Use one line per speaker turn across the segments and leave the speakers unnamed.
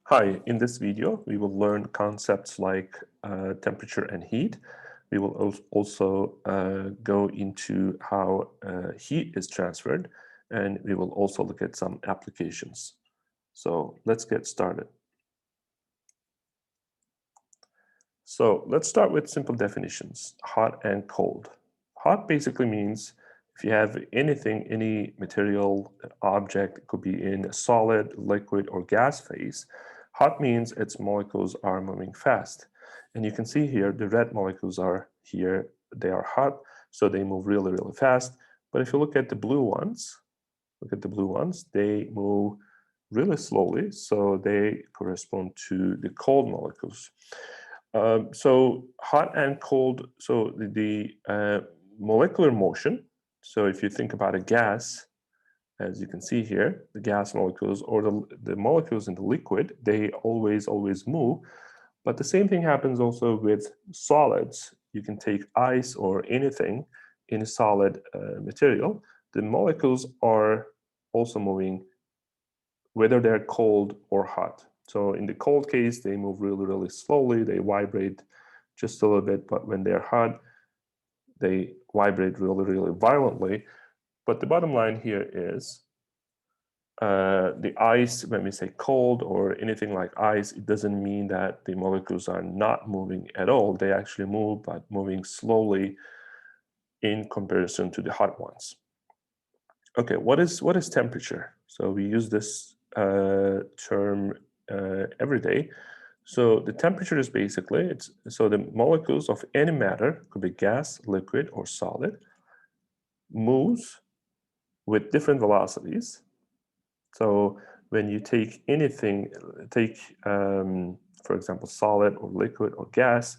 Hi, in this video, we will learn concepts like temperature and heat. We will also go into how heat is transferred, and we will also look at some applications. So let's get started. So let's start with simple definitions, hot and cold. Hot basically means if you have anything, any material, object, it could be in a solid, liquid, or gas phase. Hot means its molecules are moving fast. And you can see here, the red molecules are here, they are hot, so they move really, really fast. But if you look at the blue ones, they move really slowly, so they correspond to the cold molecules. So hot and cold, so the molecular motion, so if you think about a gas, as you can see here, the gas molecules or the molecules in the liquid, they always move. But the same thing happens also with solids. You can take ice or anything in a solid material. The molecules are also moving, whether they're cold or hot. So in the cold case, they move really, really slowly. They vibrate just a little bit, but when they're hot, they vibrate really, really violently. But the bottom line here is the ice, when we say cold or anything like ice, it doesn't mean that the molecules are not moving at all. They actually move, but moving slowly in comparison to the hot ones. Okay, what is temperature? So we use this term every day. So the temperature is basically, so the molecules of any matter, could be gas, liquid, or solid, moves with different velocities. So when you take anything, for example, solid or liquid or gas,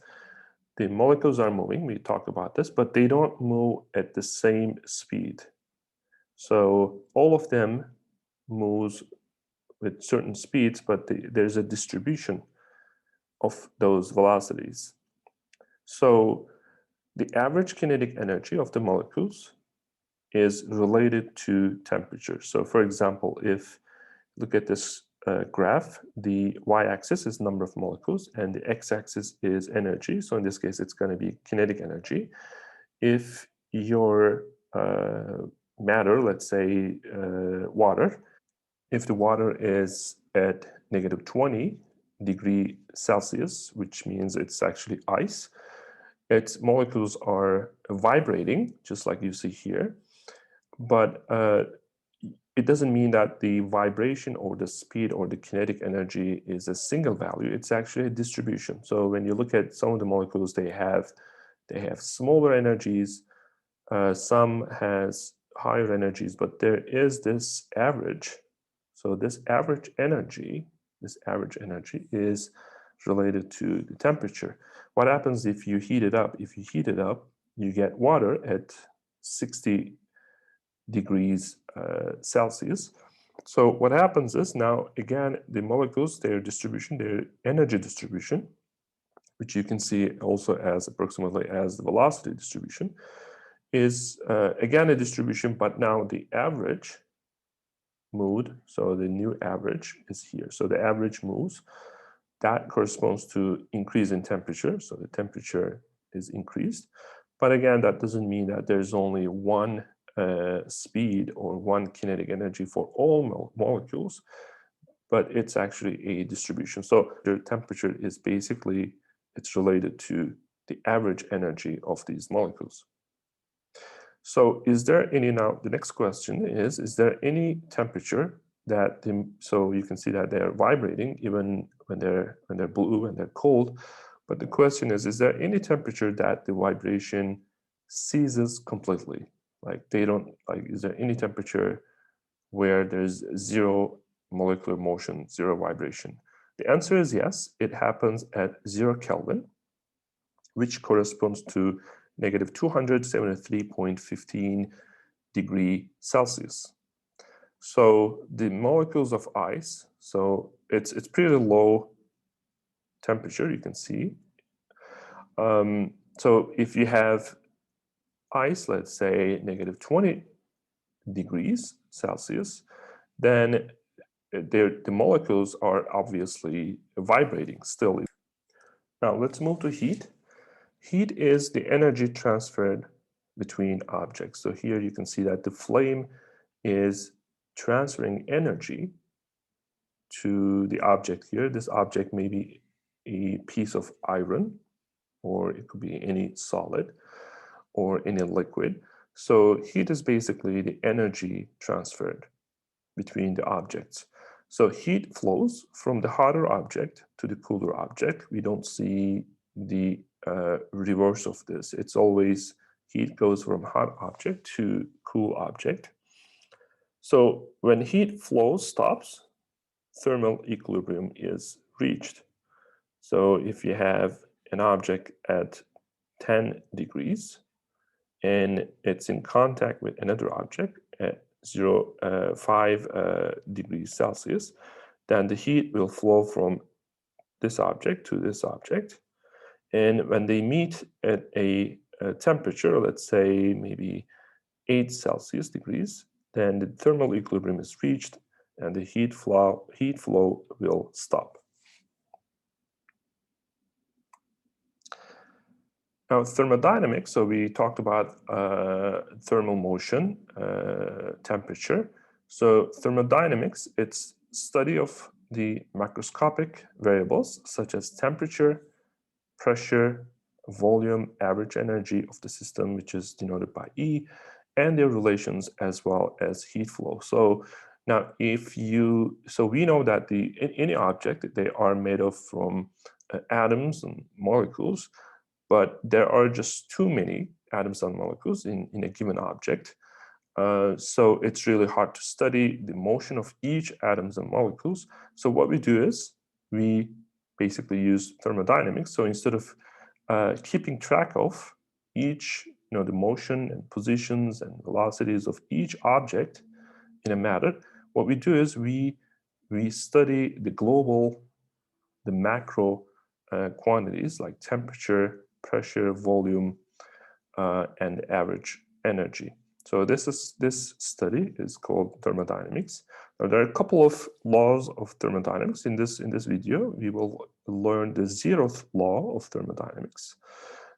the molecules are moving, we talked about this, but they don't move at the same speed. So all of them moves with certain speeds, but there's a distribution of those velocities. So the average kinetic energy of the molecules is related to temperature. So for example, if you look at this graph, the y-axis is number of molecules and the x-axis is energy. So in this case, it's going to be kinetic energy. If your matter, let's say water, if the water is at negative 20 degrees Celsius, which means it's actually ice, its molecules are vibrating, just like you see here. But it doesn't mean that the vibration or the speed or the kinetic energy is a single value. It's actually a distribution. So when you look at some of the molecules, they have smaller energies, some has higher energies, but there is this average. So this average energy is related to the temperature. What happens if you heat it up? If you heat it up, you get water at 60 degrees Celsius. So what happens is, now again, the molecules, their distribution, their energy distribution, which you can see also as approximately as the velocity distribution, is again a distribution, but now the average mood, so the new average is here. So the average moves, that corresponds to increase in temperature. So the temperature is increased. But again, that doesn't mean that there's only one speed or one kinetic energy for all molecules, but it's actually a distribution. So the temperature is basically, it's related to the average energy of these molecules. So is there any, now the next question is there any temperature that, so you can see that they're vibrating even when they're blue and they're cold, but the question is there any temperature that the vibration ceases completely? Like they don't, like, is there any temperature where there's zero molecular motion, zero vibration? The answer is yes, it happens at 0 Kelvin, which corresponds to negative 273.15 degrees Celsius. So the molecules of ice, so it's pretty low temperature, you can see. So if you have ice, let's say negative 20 degrees Celsius, then the molecules are obviously vibrating still. Now let's move to heat. Heat is the energy transferred between objects. So here you can see that the flame is transferring energy to the object here. This object may be a piece of iron, or it could be any solid or any liquid. So heat is basically the energy transferred between the objects. So heat flows from the hotter object to the cooler object. We don't see the reverse of this. It's always heat goes from hot object to cool object. So when heat flow stops, thermal equilibrium is reached. So if you have an object at 10 degrees and it's in contact with another object at 5 degrees Celsius, then the heat will flow from this object to this object. And when they meet at a temperature, let's say maybe 8 Celsius degrees, then the thermal equilibrium is reached and the heat flow will stop. Now, thermodynamics, so we talked about thermal motion, temperature. So thermodynamics, it's study of the macroscopic variables such as temperature, pressure, volume, average energy of the system, which is denoted by E, and their relations as well as heat flow. So now so we know that any object, they are made of from atoms and molecules, but there are just too many atoms and molecules in a given object. So it's really hard to study the motion of each atoms and molecules. So what we do is we basically use thermodynamics. So instead of keeping track of each, the motion and positions and velocities of each object in a matter, what we do is we study the macro quantities like temperature, pressure, volume, and average energy. So this study is called thermodynamics. Now there are a couple of laws of thermodynamics. In this video, we will learn the Zeroth Law of Thermodynamics.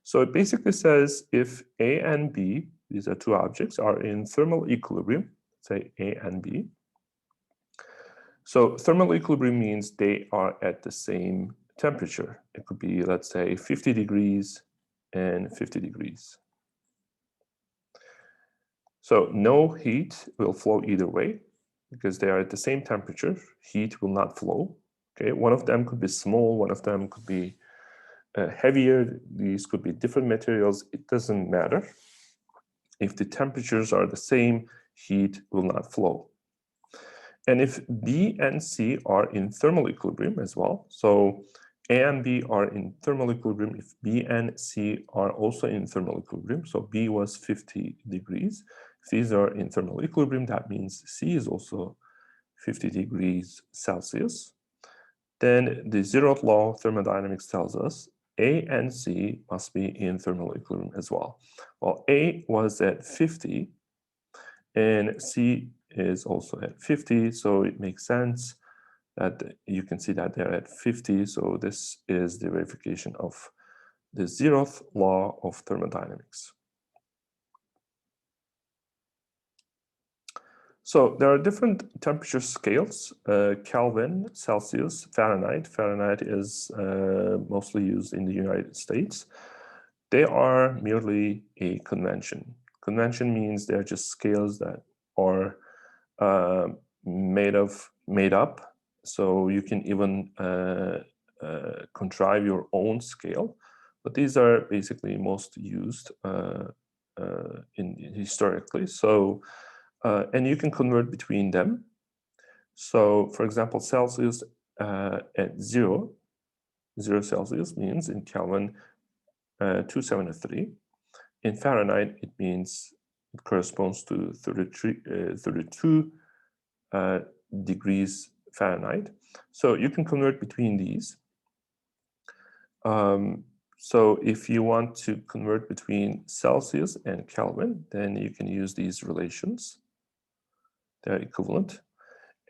So it basically says if A and B, these are two objects, are in thermal equilibrium, say A and B. So thermal equilibrium means they are at the same temperature. It could be, let's say, 50 degrees and 50 degrees. So no heat will flow either way because they are at the same temperature. Heat will not flow. Okay, one of them could be small, one of them could be heavier. These could be different materials. It doesn't matter. If the temperatures are the same, heat will not flow. And if B and C are in thermal equilibrium as well, so A and B are in thermal equilibrium, if B and C are also in thermal equilibrium, so B was 50 degrees, if these are in thermal equilibrium, that means C is also 50 degrees Celsius. Then the Zeroth Law of Thermodynamics tells us A and C must be in thermal equilibrium as well. Well, A was at 50 and C is also at 50, so it makes sense that you can see that they're at 50. So this is the verification of the Zeroth Law of Thermodynamics. So there are different temperature scales, Kelvin, Celsius, Fahrenheit. Fahrenheit is mostly used in the United States. They are merely a convention. Convention means they're just scales that are made up. So you can even contrive your own scale. But these are basically most used historically. So and you can convert between them. So for example, Celsius at 0 Celsius means in Kelvin 273. In Fahrenheit, it means it corresponds to 32 degrees Fahrenheit. So you can convert between these. So if you want to convert between Celsius and Kelvin, then you can use these relations. They're equivalent.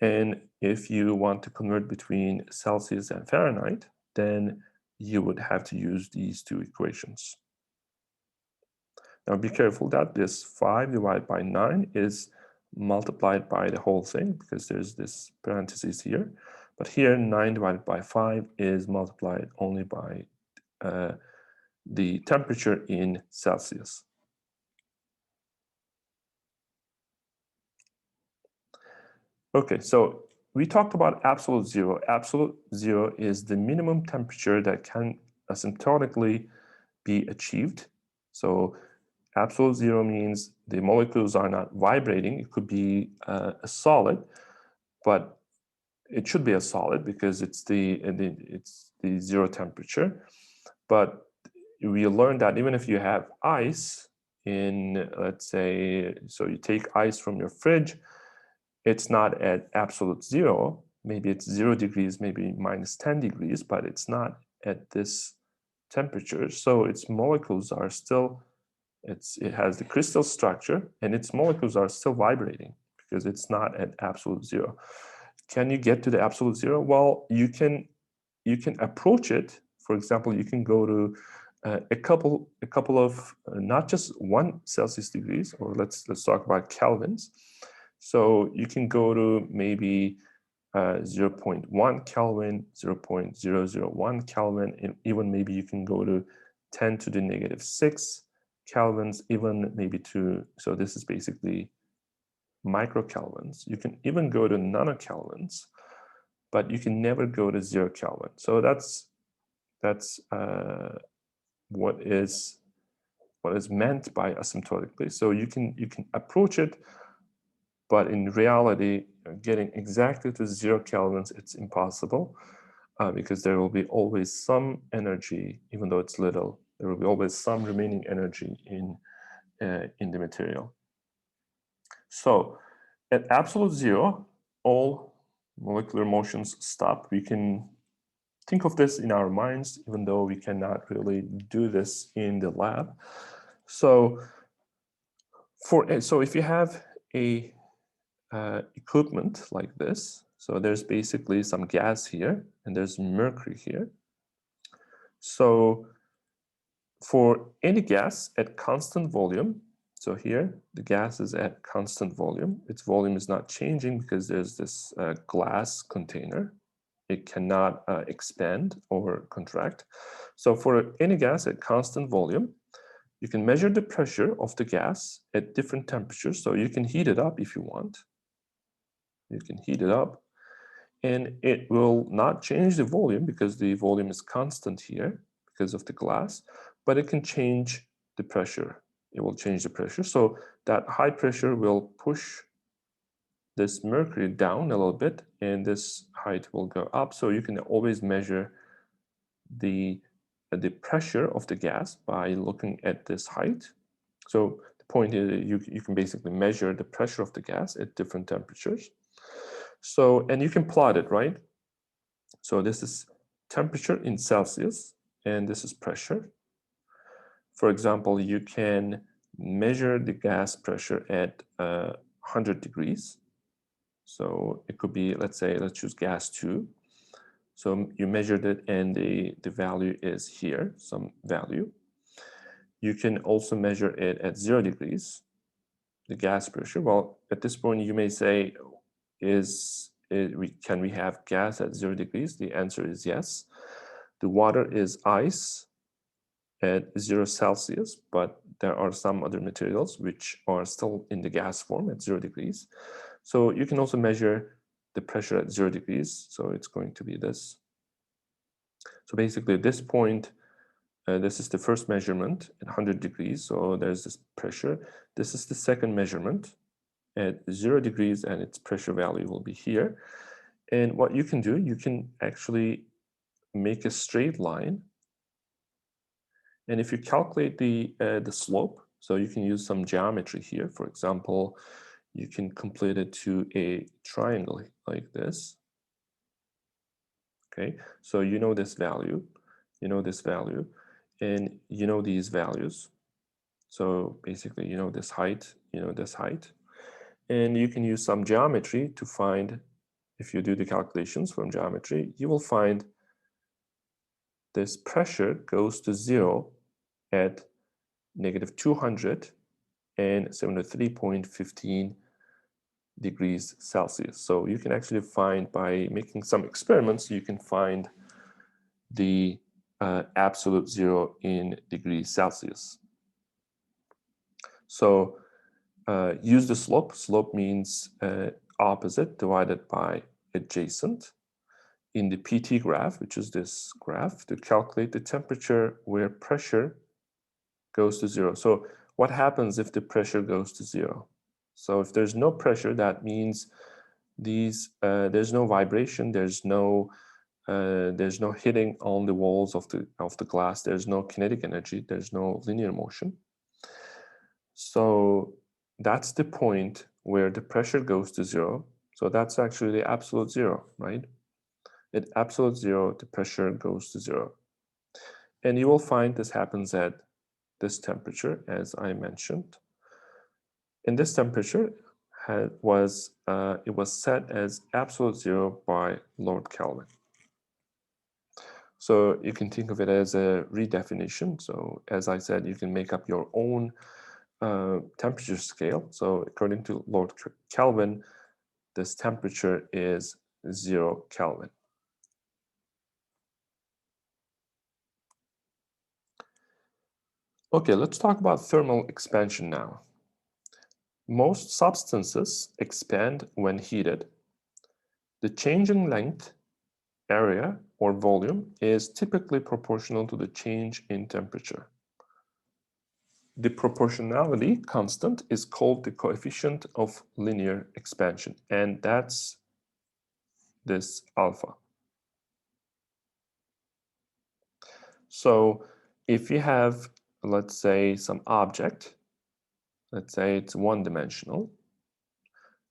And if you want to convert between Celsius and Fahrenheit, then you would have to use these two equations. Now be careful that this 5 divided by 9 is multiplied by the whole thing, because there's this parenthesis here. But here 9 divided by 5 is multiplied only by the temperature in Celsius. Okay, so we talked about absolute zero. Absolute zero is the minimum temperature that can asymptotically be achieved. So absolute zero means the molecules are not vibrating. It could be a solid, but it should be a solid because it's the zero temperature. But we learned that even if you have ice in, let's say, so you take ice from your fridge, it's not at absolute zero. Maybe it's 0 degrees, maybe minus 10 degrees, but it's not at this temperature. So its molecules are still, it has the crystal structure, and its molecules are still vibrating because it's not at absolute zero. Can you get to the absolute zero? Well, you can approach it. For example, you can go to a couple of not just 1 Celsius degrees, or let's talk about kelvins. So you can go to maybe 0.1 Kelvin, 0.001 Kelvin, and even maybe you can go to 10 to the negative 6 kelvins, even maybe to, so this is basically microkelvins. You can even go to nanokelvins, but you can never go to 0 Kelvin. So that's what is meant by asymptotically. So you can approach it, but in reality, getting exactly to 0 kelvins, it's impossible because there will be always some energy, even though it's little. There will be always some remaining energy in the material. So at absolute zero, all molecular motions stop. We can think of this in our minds, even though we cannot really do this in the lab. So if you have a equipment like this, so there's basically some gas here, and there's mercury here. So for any gas at constant volume, so here the gas is at constant volume. Its volume is not changing because there's this glass container. It cannot expand or contract. So for any gas at constant volume, you can measure the pressure of the gas at different temperatures. So you can heat it up if you want. You can heat it up, and it will not change the volume because the volume is constant here because of the glass, but it can change the pressure. It will change the pressure. So that high pressure will push this mercury down a little bit, and this height will go up. So you can always measure the pressure of the gas by looking at this height. So the point is you can basically measure the pressure of the gas at different temperatures. So, and you can plot it, right? So this is temperature in Celsius, and this is pressure. For example, you can measure the gas pressure at 100 degrees. So it could be, let's choose gas 2. So you measured it, and the value is here, some value. You can also measure it at 0 degrees, the gas pressure. Well, at this point, you may say, can we have gas at 0 degrees? The answer is yes. The water is ice at 0 Celsius, but there are some other materials which are still in the gas form at 0 degrees. So you can also measure the pressure at 0 degrees. So it's going to be this. So basically at this point, this is the first measurement at 100 degrees. So there's this pressure. This is the second measurement at 0 degrees, and its pressure value will be here. And what you can do, you can actually make a straight line. And if you calculate the slope, so you can use some geometry here. For example, you can complete it to a triangle like this. Okay, so you know this value, you know this value, and you know these values. So basically, you know this height, you know this height. And you can use some geometry to find if you do the calculations from geometry, you will find this pressure goes to 0 at negative 273.15 degrees Celsius. So you can actually find, by making some experiments, you can find the absolute zero in degrees Celsius. So use the slope. Slope means opposite divided by adjacent in the PT graph, which is this graph, to calculate the temperature where pressure goes to 0. So what happens if the pressure goes to 0? So if there's no pressure, that means there's no vibration, there's no hitting on the walls of the glass, there's no kinetic energy, there's no linear motion. So that's the point where the pressure goes to 0. So that's actually the absolute zero, right? At absolute zero, the pressure goes to 0. And you will find this happens at this temperature, as I mentioned. And this temperature was set as absolute zero by Lord Kelvin. So you can think of it as a redefinition. So as I said, you can make up your own temperature scale. So according to Lord Kelvin, this temperature is 0 Kelvin. Okay, let's talk about thermal expansion now. Most substances expand when heated. The change in length, area, or volume is typically proportional to the change in temperature. The proportionality constant is called the coefficient of linear expansion, and that's this alpha. So if you have, let's say, some object, let's say it's one-dimensional,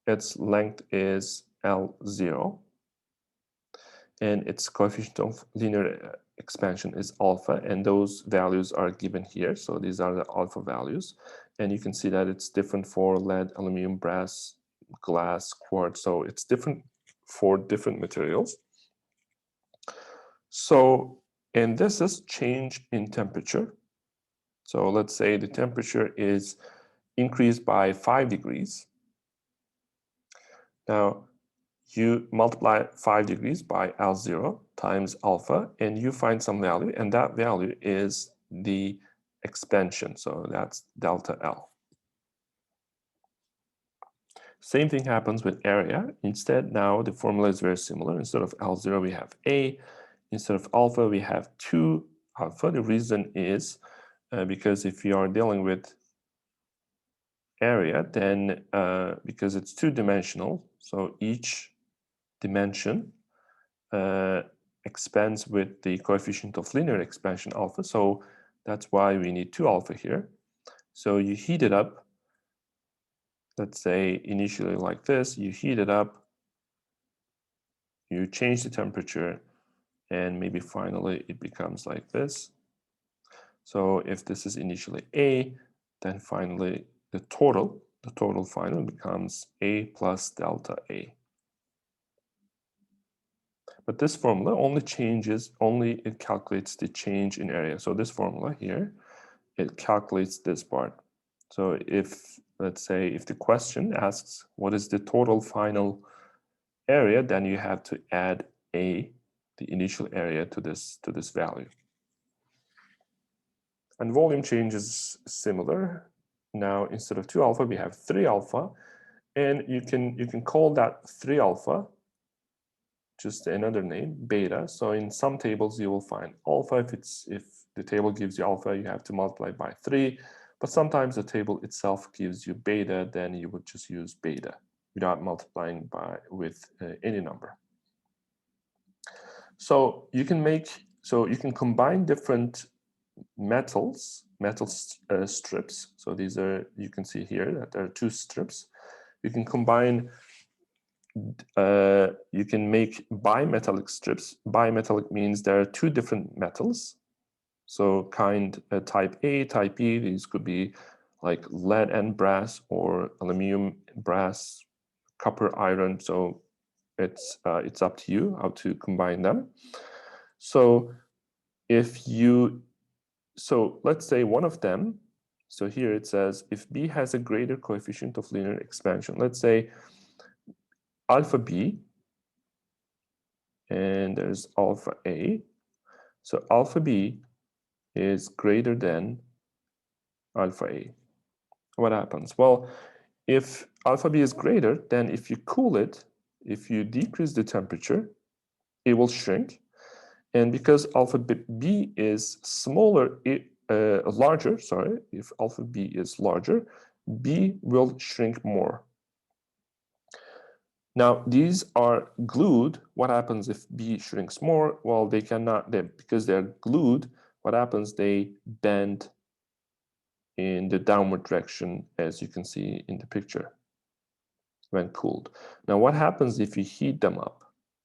its length is L0, and its coefficient of linear expansion is alpha, and those values are given here. So these are the alpha values, and you can see that it's different for lead, aluminum, brass, glass, quartz. So it's different for different materials. So, and this is change in temperature. So let's say the temperature is increased by 5 degrees. Now, you multiply 5 degrees by L0 times alpha, and you find some value, and that value is the expansion. So that's delta L. Same thing happens with area. Instead, now the formula is very similar. Instead of L0, we have A. Instead of alpha, we have 2 alpha. The reason is because if you are dealing with area, then because it's two-dimensional, so each dimension expands with the coefficient of linear expansion alpha. So that's why we need 2 alpha here. So you heat it up, let's say initially like this, you heat it up, you change the temperature, and maybe finally it becomes like this. So if this is initially A, then finally the total final becomes A plus delta A. But this formula only it calculates the change in area. So this formula here, it calculates this part. So if, let's say, if the question asks what is the total final area, then you have to add A, the initial area, to this value. And volume change is similar. Now instead of 2 alpha, we have 3 alpha, and you can call that 3 alpha just another name, beta. So in some tables you will find alpha. If the table gives you alpha, you have to multiply by 3. But sometimes the table itself gives you beta, then you would just use beta without multiplying with any number. So you can combine different metal strips. So these are, you can see here that there are 2 strips. You can combine, you can make bimetallic strips. Bimetallic means there are 2 different metals. So type A, type B, these could be like lead and brass, or aluminum, brass, copper, iron. So it's up to you how to combine them. So if you, so let's say one of them, so here it says if B has a greater coefficient of linear expansion, let's say alpha B, and there's alpha A. So alpha B is greater than alpha A. What happens? Well, if alpha B is greater, then if you cool it, if you decrease the temperature, it will shrink. And because alpha B is smaller, larger, sorry, if alpha B is larger, B will shrink more. Now, these are glued. What happens if B shrinks more? Well, they cannot, because they're glued, what happens? They bend in the downward direction, as you can see in the picture, when cooled. Now, what happens if you heat them up?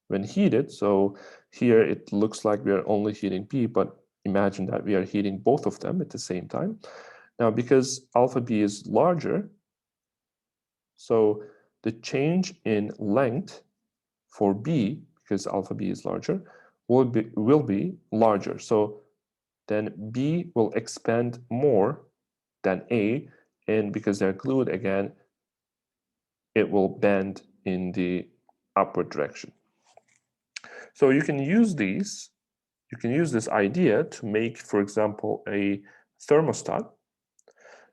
When heated, so here it looks like we are only heating B, but imagine that we are heating both of them at the same time. Now, because alpha B is larger, so the change in length for B, because alpha B is larger, will be larger. So then B will expand more than A, and because they're glued again, it will bend in the upward direction. So you can use these, you can use this idea to make, for example, a thermostat.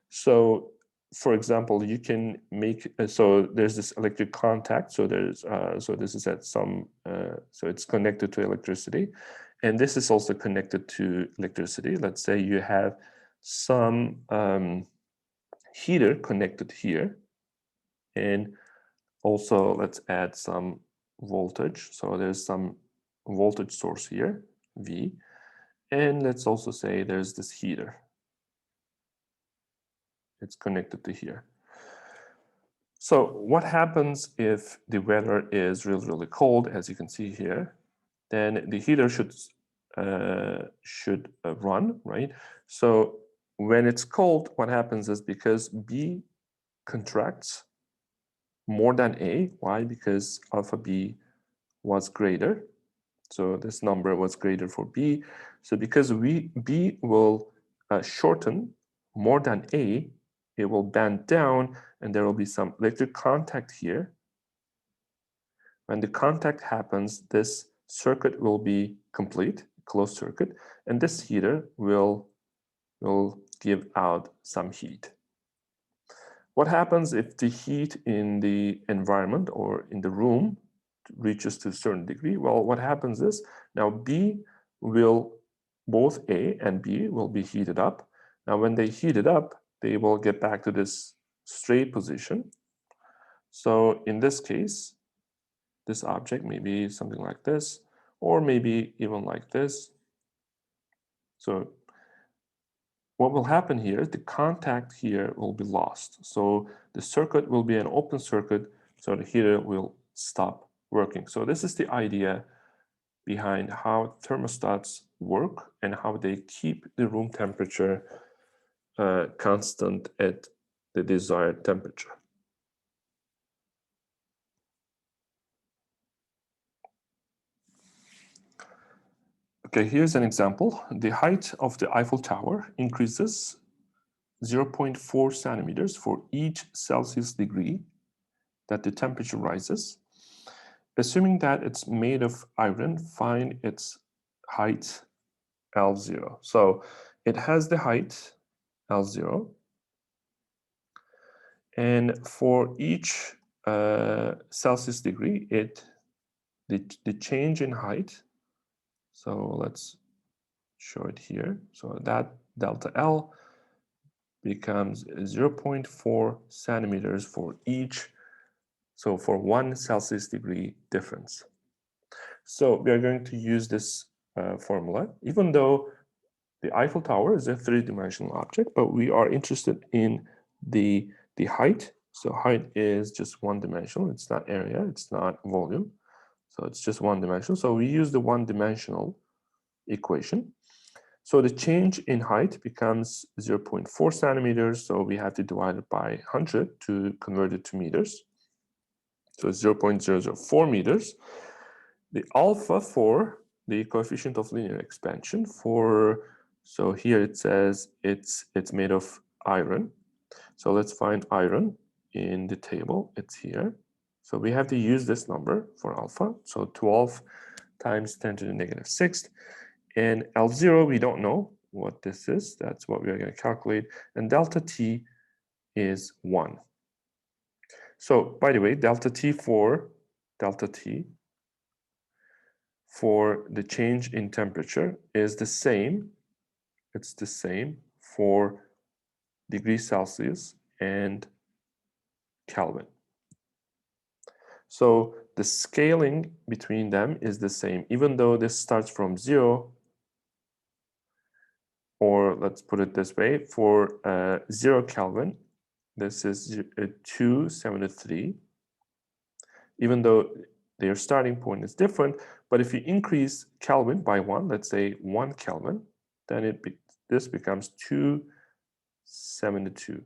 So for example, you can make, so there's this electric contact, so there's, so this is at some, so it's connected to electricity, and this is also connected to electricity. Let's say you have some heater connected here, and also let's add some voltage. So there's some voltage source here, V, and let's also say there's this heater. It's connected to here. So what happens if the weather is really, really cold, as you can see here? Then the heater should run, right? So when it's cold, what happens is because B contracts more than A. Why? Because alpha B was greater. So this number was greater for B. So because B will shorten more than A, it will bend down, and there will be some electric contact here. When the contact happens, this circuit will be complete, closed circuit, and this heater will give out some heat. What happens if the heat in the environment or in the room reaches to a certain degree? Well, what happens is now both A and B will be heated up. Now, when they heat it up, they will get back to this straight position. So in this case, this object may be something like this, or maybe even like this. So what will happen here is the contact here will be lost. So the circuit will be an open circuit, so the heater will stop working. So this is the idea behind how thermostats work and how they keep the room temperature constant at the desired temperature. Okay, here's an example. The height of the Eiffel Tower increases 0.4 centimeters for each Celsius degree that the temperature rises. Assuming that it's made of iron, find its height L0. So it has the height L0. And for each Celsius degree, the change in height, so let's show it here. So that delta L becomes 0.4 centimeters for each, so for 1 Celsius degree difference. So we are going to use this formula, even though the Eiffel Tower is a three-dimensional object, but we are interested in the height. So height is just one-dimensional. It's not area, it's not volume. So it's just one-dimensional. So we use the one-dimensional equation. So the change in height becomes 0.4 centimeters. So we have to divide it by 100 to convert it to meters. So it's 0.004 meters. The alpha for the coefficient of linear expansion so here it says it's made of iron. So let's find iron in the table. It's here. So we have to use this number for alpha. So 12 times 10 to the negative 6. And L0, we don't know what this is. That's what we're going to calculate. And delta T is 1. So by the way, delta T for the change in temperature is the same. It's the same for degrees Celsius and Kelvin. So the scaling between them is the same, even though this starts from 0, or let's put it this way, for 0 Kelvin, this is 273, even though their starting point is different. But if you increase Kelvin by 1, let's say 1 Kelvin, then this becomes 272.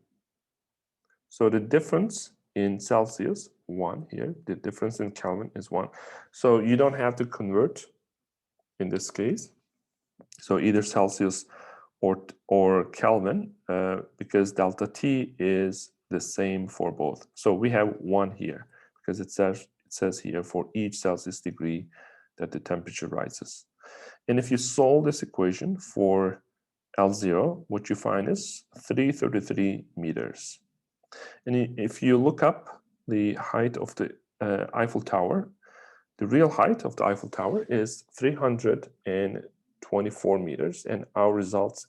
So the difference in Celsius, 1 here, the difference in Kelvin is 1. So you don't have to convert in this case. So either Celsius or Kelvin, because delta T is the same for both. So we have 1 here, because it says here for each Celsius degree that the temperature rises. And if you solve this equation for L0, what you find is 333 meters. And if you look up the height of the Eiffel Tower, the real height of the Eiffel Tower is 324 meters, and our result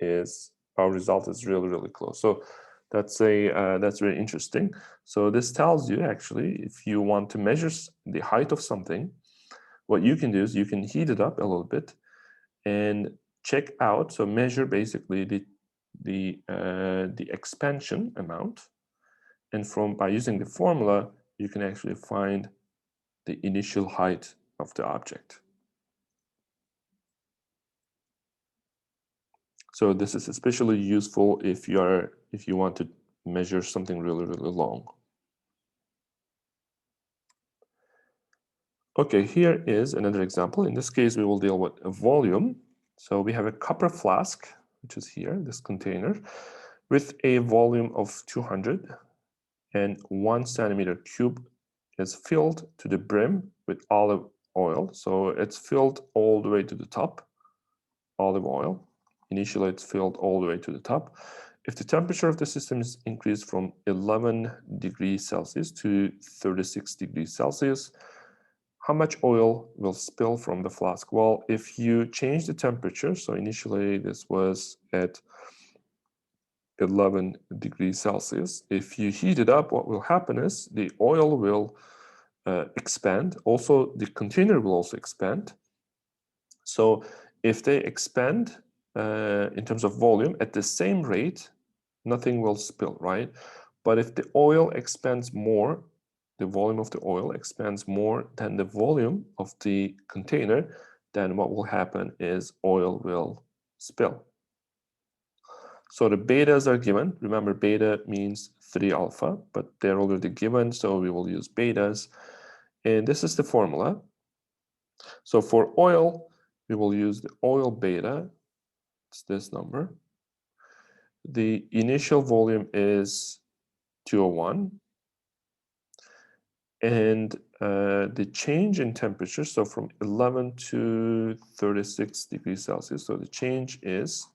is really, really close. So that's very interesting. So this tells you, actually, if you want to measure the height of something, what you can do is you can heat it up a little bit and check out. So measure basically the expansion amount, and by using the formula, you can actually find the initial height of the object. So this is especially useful if you want to measure something really, really long. Okay, here is another example. In this case, we will deal with a volume. So we have a copper flask, which is here, this container, with a volume of 200, and 1 centimeter cube is filled to the brim with olive oil. So it's filled all the way to the top, olive oil. Initially, it's filled all the way to the top. If the temperature of the system is increased from 11 degrees Celsius to 36 degrees Celsius, how much oil will spill from the flask? Well, if you change the temperature, so initially this was at 11 degrees Celsius. If you heat it up, what will happen is the oil will expand. Also, the container will also expand. So if they expand in terms of volume at the same rate, nothing will spill, right? But if the oil expands more, the volume of the oil expands more than the volume of the container, then what will happen is oil will spill. So the betas are given. Remember, beta means 3 alpha, but they're already given, so we will use betas. And this is the formula. So for oil, we will use the oil beta. It's this number. The initial volume is 201. And the change in temperature, so from 11 to 36 degrees Celsius, so the change is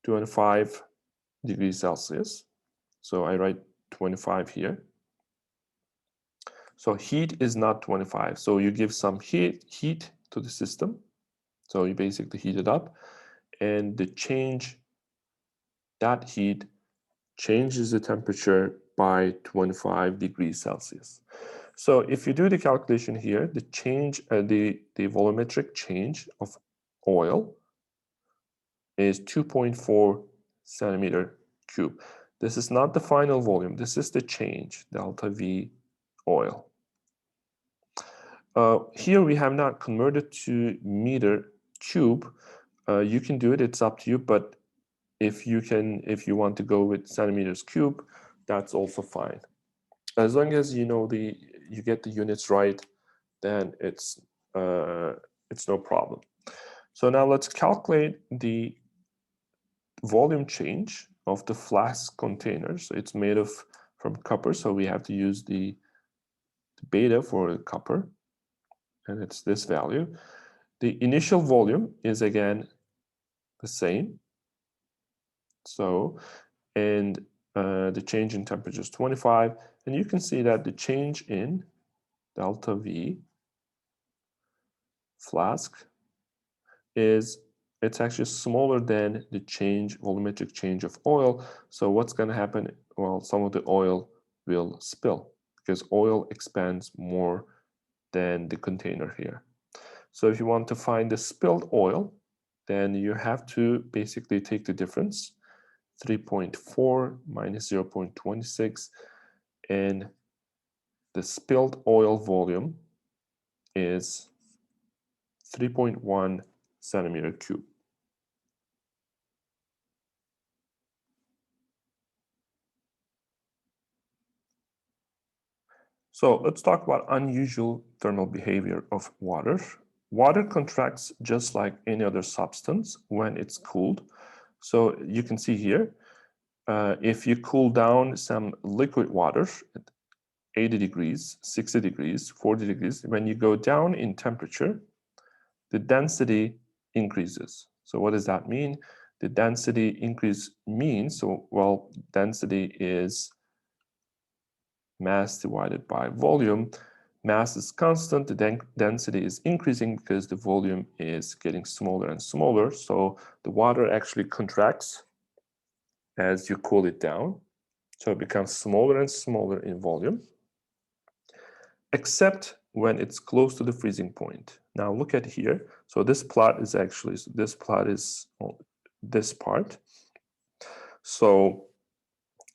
25 degrees Celsius. So I write 25 here. So heat is not 25. So you give some heat to the system. So you basically heat it up, and that heat changes the temperature by 25 degrees Celsius. So if you do the calculation here, the change, the volumetric change of oil is 2.4 centimeter cube. This is not the final volume. This is the change, delta V oil. Here we have not converted to meter cube. You can do it, it's up to you, but if you want to go with centimeters cube, that's also fine. As long as you know you get the units right, then it's no problem. So now let's calculate the volume change of the flask container. So it's made from copper, so we have to use the beta for the copper, and it's this value. The initial volume is again the same. So, and the change in temperature is 25, and you can see that the change in delta V flask it's actually smaller than the volumetric change of oil. So what's going to happen? Well, some of the oil will spill because oil expands more than the container here. So if you want to find the spilled oil, then you have to basically take the difference, 3.4 minus 0.26, and the spilled oil volume is 3.1 centimeter cube. So let's talk about unusual thermal behavior of water. Water contracts just like any other substance when it's cooled. So you can see here, if you cool down some liquid water at 80 degrees, 60 degrees, 40 degrees, when you go down in temperature, the density increases. So what does that mean? The density increase means, well, density is mass divided by volume. Mass is constant, the density is increasing because the volume is getting smaller and smaller. So the water actually contracts as you cool it down. So it becomes smaller and smaller in volume, except when it's close to the freezing point. Now look at here. So this plot is actually, this plot is this part. So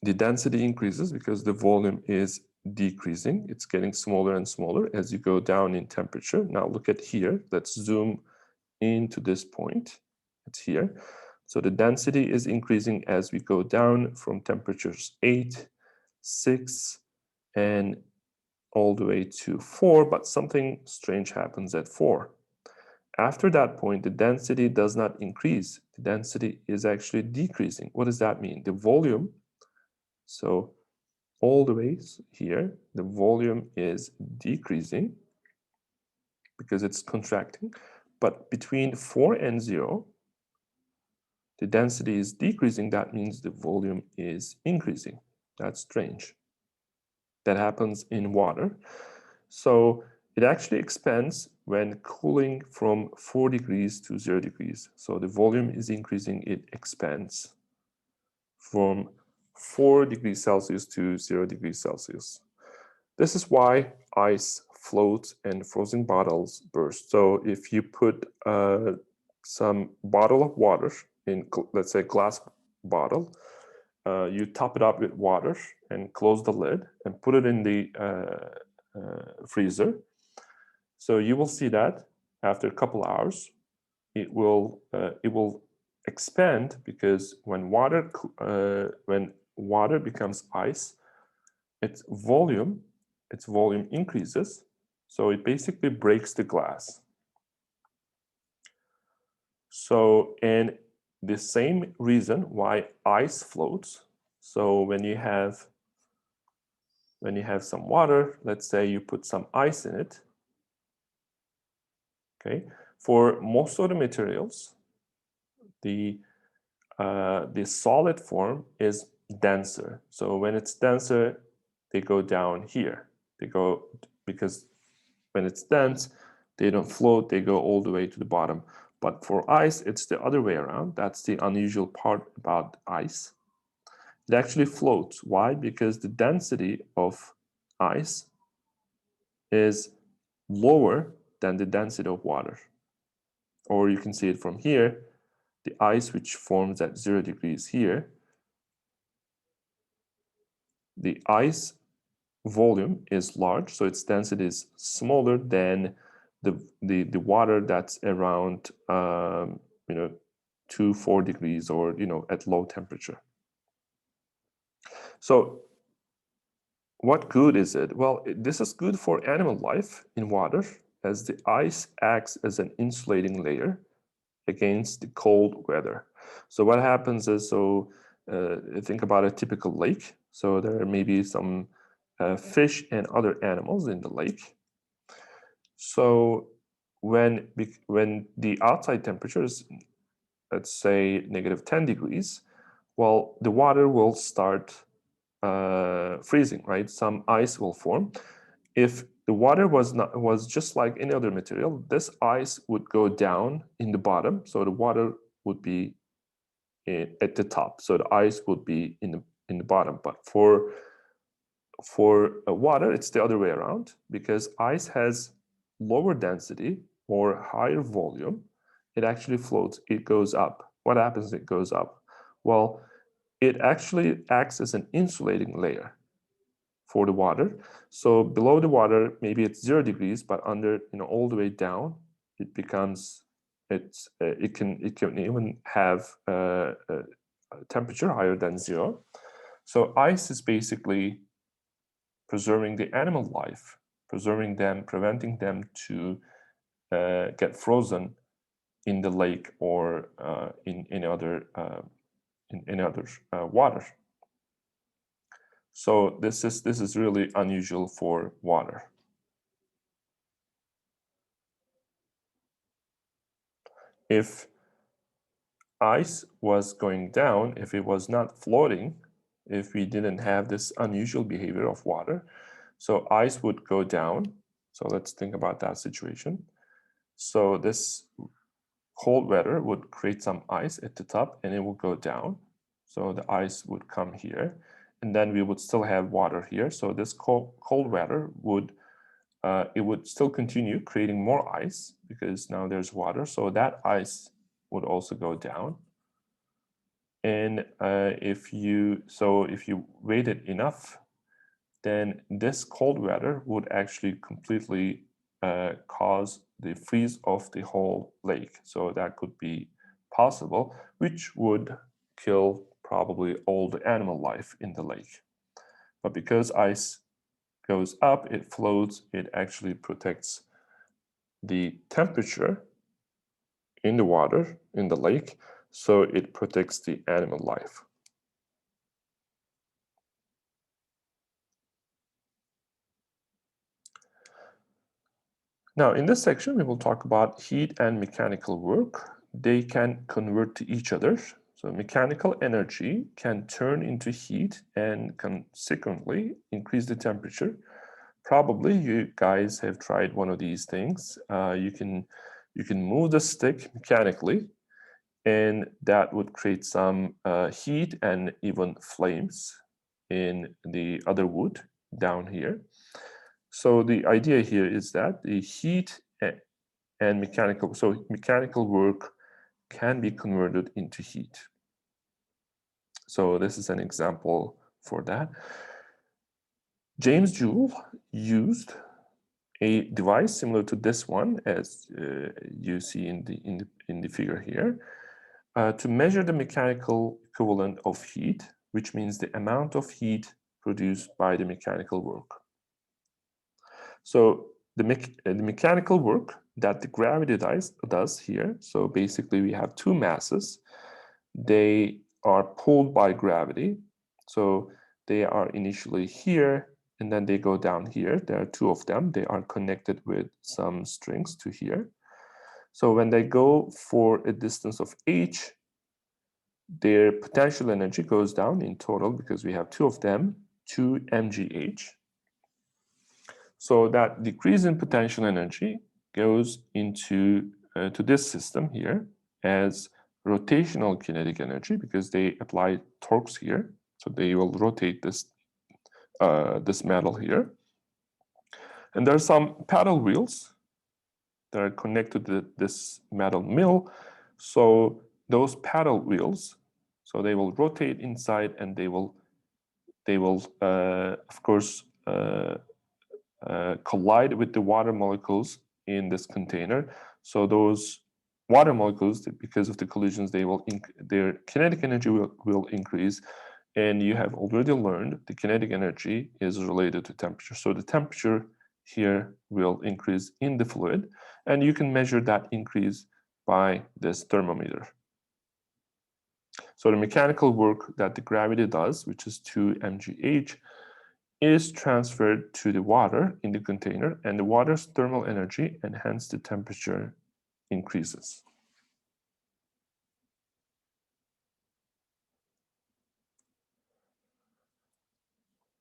the density increases because the volume is decreasing. It's getting smaller and smaller as you go down in temperature. Now look at here. Let's zoom into this point. It's here. So the density is increasing as we go down from temperatures 8, 6, and all the way to 4, but something strange happens at 4. After that point, the density does not increase. The density is actually decreasing. What does that mean? The volume, so all the way here, the volume is decreasing because it's contracting. But between 4 and 0, the density is decreasing. That means the volume is increasing. That's strange. That happens in water. So it actually expands when cooling from 4 degrees to 0 degrees. So the volume is increasing, it expands from 4 degrees Celsius to 0 degrees Celsius. This is why ice floats and frozen bottles burst. So if you put some bottle of water in, let's say, glass bottle, you top it up with water and close the lid and put it in the freezer. So you will see that after a couple hours, it will expand because when water becomes ice, its volume increases, so it basically breaks the glass. So, and the same reason why ice floats. So when you have some water, let's say you put some ice in it. Okay, for most of the materials, the solid form is denser. So when it's denser, they go down here. They go, because when it's dense, they don't float, they go all the way to the bottom. But for ice, it's the other way around. That's the unusual part about ice. It actually floats. Why? Because the density of ice is lower than the density of water. Or you can see it from here, the ice which forms at 0 degrees here, the ice volume is large, so its density is smaller than the water that's around 2-4 degrees, or at low temperature. So what good is it? Well, this is good for animal life in water, as the ice acts as an insulating layer against the cold weather. So what happens is, think about a typical lake. So there may be some fish and other animals in the lake. So when the outside temperature is, let's say, -10 degrees, well, the water will start freezing, right? Some ice will form. If the water was just like any other material, this ice would go down in the bottom, so the water would be at the top. So the ice would be in the bottom. But for water, it's the other way around, because ice has lower density or higher volume. It actually floats. It goes up. What happens? It goes up. Well, it actually acts as an insulating layer for the water. So below the water, maybe it's 0 degrees, but under, all the way down, it becomes, it can even have a temperature higher than 0. So ice is basically preserving the animal life, preserving them, preventing them to get frozen in the lake or in any other water. So this is really unusual for water. If ice was going down, if it was not floating, if we didn't have this unusual behavior of water, so ice would go down. So let's think about that situation. So this cold weather would create some ice at the top and it will go down. So the ice would come here, and then we would still have water here. So this cold weather would it would still continue creating more ice because now there's water. So that ice would also go down. And if you waited enough, then this cold weather would actually completely cause the freeze of the whole lake. So that could be possible, which would kill probably all the animal life in the lake. But because ice goes up, it floats, it actually protects the temperature in the water, in the lake, so it protects the animal life. Now, in this section, we will talk about heat and mechanical work. They can convert to each other. So mechanical energy can turn into heat and consequently increase the temperature. Probably you guys have tried one of these things. You can move the stick mechanically, and that would create some heat and even flames in the other wood down here. So the idea here is that the heat and mechanical work can be converted into heat. So this is an example for that. James Joule used a device similar to this one, as you see in the figure here, to measure the mechanical equivalent of heat, which means the amount of heat produced by the mechanical work. So the mechanical work that the gravity does here, so basically we have two masses. They are pulled by gravity. So they are initially here, and then they go down here. There are two of them. They are connected with some strings to here. So when they go for a distance of h, their potential energy goes down in total, because we have two of them, 2 mgh. So that decrease in potential energy goes into to this system here as rotational kinetic energy, because they apply torques here. So they will rotate this metal here. And there are some paddle wheels that are connected to this metal mill. So those paddle wheels, so they will rotate inside, and they will of course collide with the water molecules in this container. So those water molecules, because of the collisions, their kinetic energy will increase, And you have already learned the kinetic energy is related to temperature. So the temperature here will increase in the fluid, and you can measure that increase by this thermometer. So the mechanical work that the gravity does, which is 2 mgh, is transferred to the water in the container, and the water's thermal energy, and hence the temperature increases.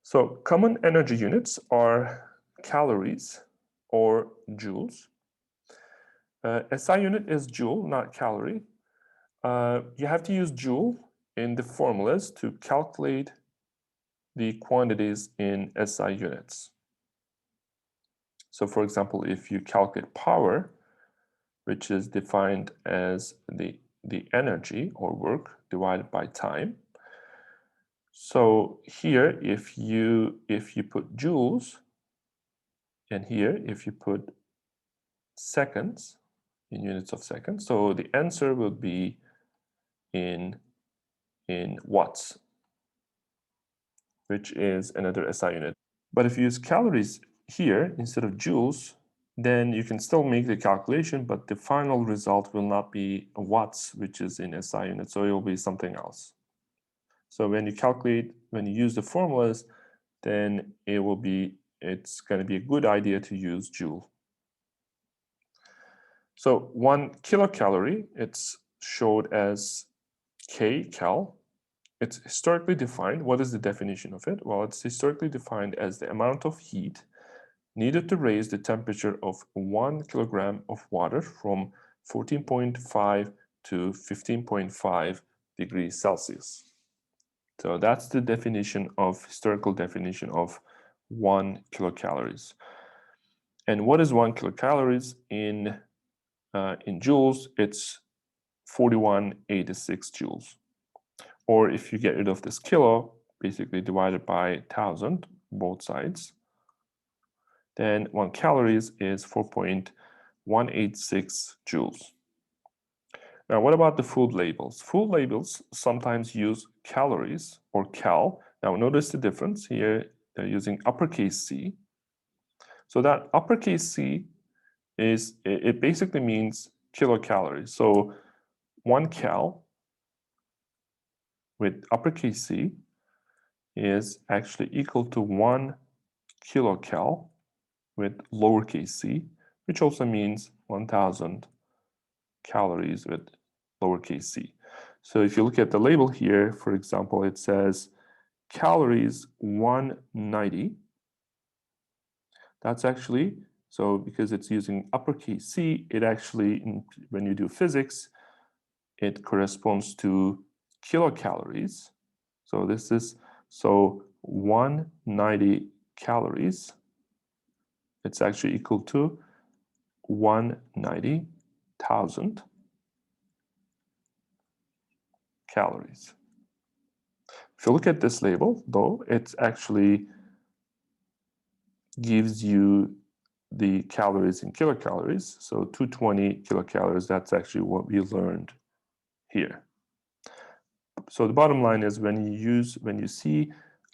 So common energy units are calories or joules. SI unit is joule, not calorie. You have to use joule in the formulas to calculate the quantities in SI units. So for example, if you calculate power, which is defined as the energy or work divided by time. So here, if you put joules, and here if you put seconds in units of seconds, so the answer will be in watts, which is another SI unit. But if you use calories here instead of joules, then you can still make the calculation, but the final result will not be watts, which is in SI unit, so it will be something else. So when you calculate, when you use the formulas, then it's going to be a good idea to use joule. So 1 kilocalorie, it's showed as kcal. It's historically defined. What is the definition of it? Well, it's historically defined as the amount of heat needed to raise the temperature of 1 kilogram of water from 14.5 to 15.5 degrees Celsius. So that's the definition of, historical definition of 1 kilocalories. And what is 1 kilocalories in joules? It's 4186 joules. Or if you get rid of this kilo, basically divided by 1,000, both sides, then 1 calories is 4.186 joules. Now, what about the food labels? Food labels sometimes use calories or cal. Now, notice the difference here. They're using uppercase C. So that uppercase C it basically means kilocalories. So 1 cal with uppercase C is actually equal to 1 kilocal with lowercase c, which also means 1,000 calories with lowercase c. So if you look at the label here, for example, it says calories 190. That's actually, so because it's using uppercase C, it actually, when you do physics, it corresponds to kilocalories. So this is, so 190 calories, it's actually equal to 190,000 calories. If you look at this label, though, it actually gives you the calories in kilocalories. So 220 kilocalories, that's actually what we learned here. So the bottom line is when you see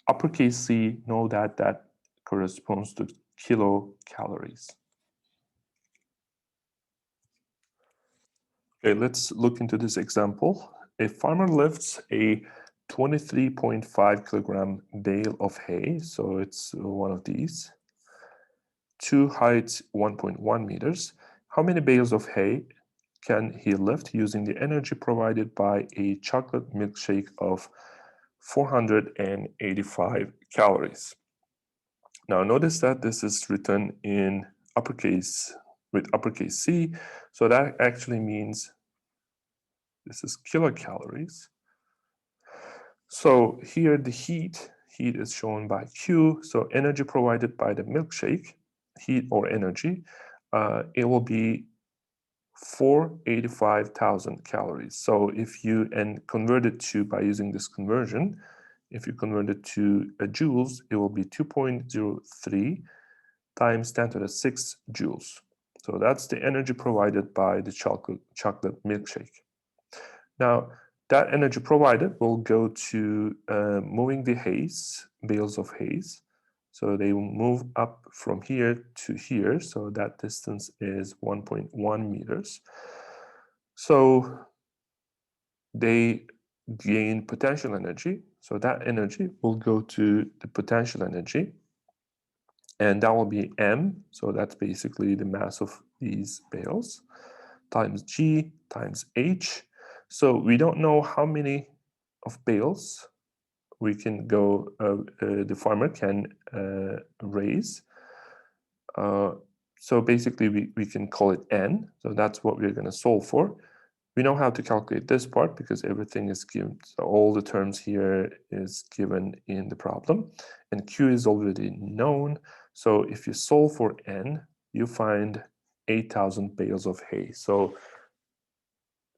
uppercase C, know that that corresponds to kilocalories. Okay, let's look into this example. A farmer lifts a 23.5 kilogram bale of hay, so it's one of these, to height 1.1 meters. How many bales of hay can he lift using the energy provided by a chocolate milkshake of 485 calories? Now notice that this is written in uppercase with uppercase C, so that actually means this is kilocalories. So here the heat is shown by Q, so energy provided by the milkshake, heat or energy, it will be 485,000 calories. So if you convert it to, by using this conversion, if you convert it to joules, it will be 2.03 times 10 to the 6 joules. So that's the energy provided by the chocolate milkshake. Now, that energy provided will go to moving the haze, bales of haze. So they will move up from here to here. So that distance is 1.1 meters. So they gain potential energy. So that energy will go to the potential energy. And that will be M. So that's basically the mass of these bales times G times H. So we don't know how many of bales we can go, the farmer can raise. So basically we can call it N. So that's what we're going to solve for. We know how to calculate this part because everything is given. So all the terms here is given in the problem. And Q is already known. So if you solve for N, you find 8,000 bales of hay. So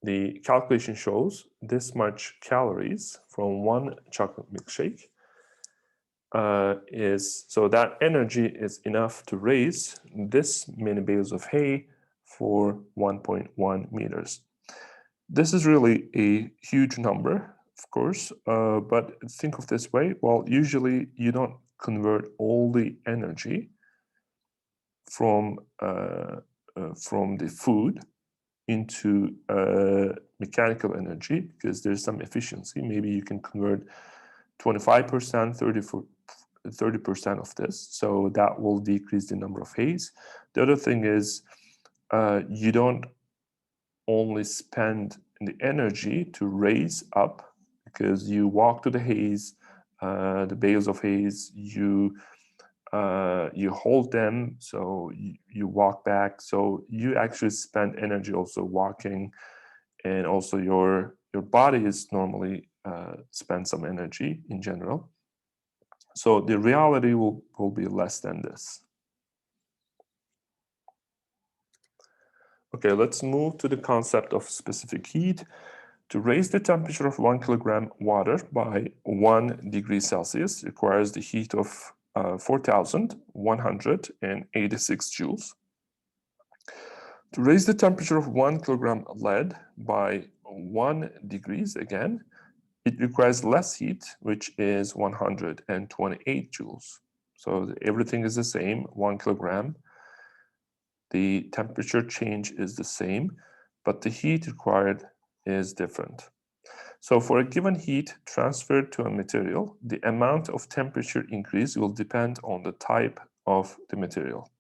the calculation shows this much calories from one chocolate milkshake so that energy is enough to raise this many bales of hay for 1.1 meters. This is really a huge number, of course, but think of this way. Well, usually you don't convert all the energy from the food into mechanical energy because there's some efficiency. Maybe you can convert 25%, 30% of this. So that will decrease the number of haze. The other thing is you don't only spend the energy to raise up because you walk to the haze, the bales of haze, you hold them, so you walk back. So you actually spend energy also walking, and also your body is normally spend some energy in general. So the reality will be less than this. Okay, let's move to the concept of specific heat. To raise the temperature of 1 kilogram water by 1 degree Celsius requires the heat of 4,186 joules. To raise the temperature of 1 kilogram lead by 1 degrees, again, it requires less heat, which is 128 joules. So everything is the same, 1 kilogram. The temperature change is the same, but the heat required is different. So for a given heat transferred to a material, the amount of temperature increase will depend on the type of the material.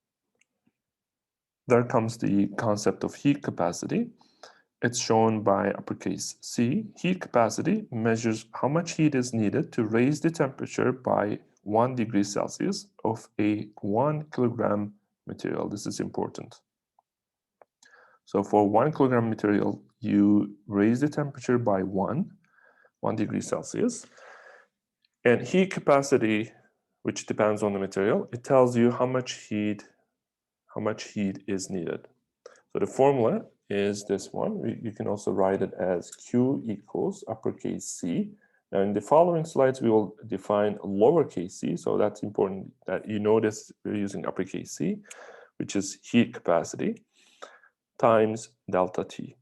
There comes the concept of heat capacity. It's shown by uppercase C. Heat capacity measures how much heat is needed to raise the temperature by 1 degree Celsius of a 1 kilogram material. This is important. So for 1 kilogram material, you raise the temperature by 1 degree Celsius. And heat capacity, which depends on the material, it tells you how much heat is needed. So the formula is this one. You can also write it as Q equals uppercase C. Now in the following slides, we will define lowercase c. So that's important that you notice we're using uppercase C, which is heat capacity times delta T.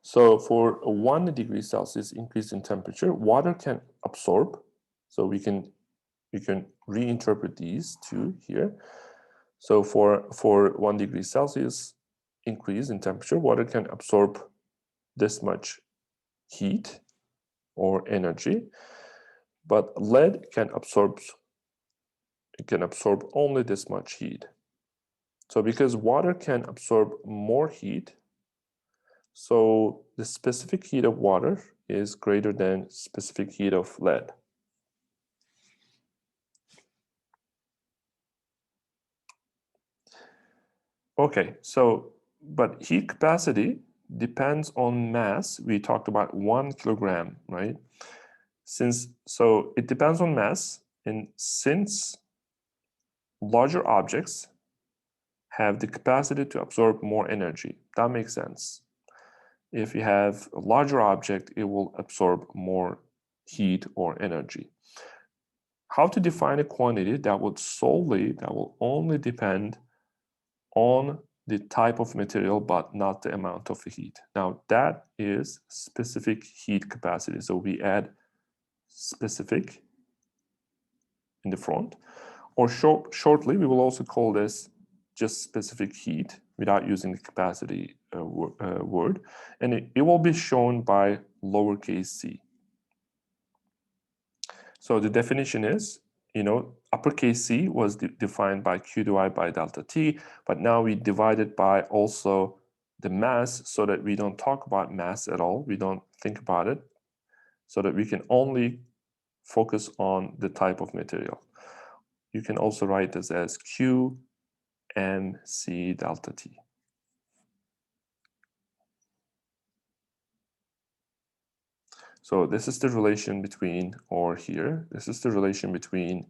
So for a 1 degree Celsius increase in temperature, water can absorb. So we can reinterpret these two here. So for 1 degree Celsius increase in temperature, water can absorb this much heat or energy, but lead can absorb only this much heat. So because water can absorb more heat, so the specific heat of water is greater than specific heat of lead. Okay, so but heat capacity depends on mass. We talked about 1 kilogram, right? So it depends on mass, and since larger objects have the capacity to absorb more energy, that makes sense. If you have a larger object, it will absorb more heat or energy. How to define a quantity that will only depend on the type of material, but not the amount of heat. Now that is specific heat capacity. So we add specific in the front, or shortly, we will also call this just specific heat without using the capacity word. And it will be shown by lowercase c. So the definition is, uppercase C was defined by Q divided by delta T, but now we divide it by also the mass so that we don't talk about mass at all. We don't think about it, so that we can only focus on the type of material. You can also write this as Q and C delta T. So this is the relation between, or here, this is the relation between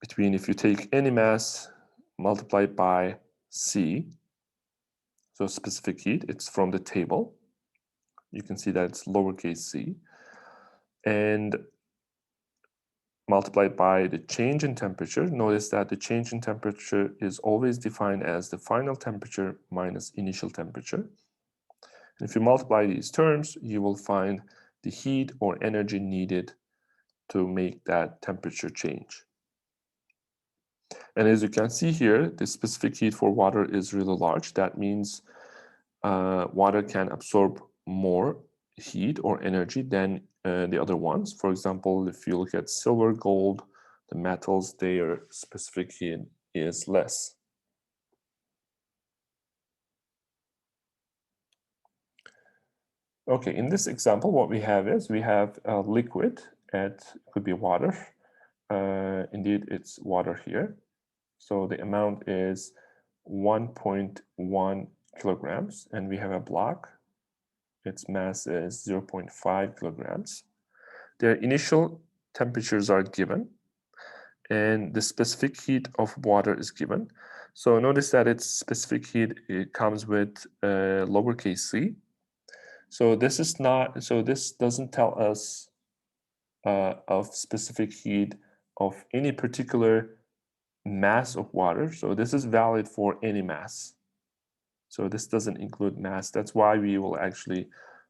if you take any mass multiplied by C, so specific heat, it's from the table. You can see that it's lowercase c, and multiplied by the change in temperature. Notice that the change in temperature is always defined as the final temperature minus initial temperature. And if you multiply these terms, you will find the heat or energy needed to make that temperature change. And as you can see here, the specific heat for water is really large. That means water can absorb more heat or energy than the other ones. For example, if you look at silver, gold, the metals, their specific heat is less. Okay, in this example, what we have is we have a liquid. It could be water. Indeed, it's water here. So the amount is 1.1 kilograms, and we have a block. Its mass is 0.5 kilograms. Their initial temperatures are given, and the specific heat of water is given. So notice that its specific heat, it comes with lowercase c. So this doesn't tell us of specific heat of any particular mass of water. So this is valid for any mass. So this doesn't include mass. That's why we will actually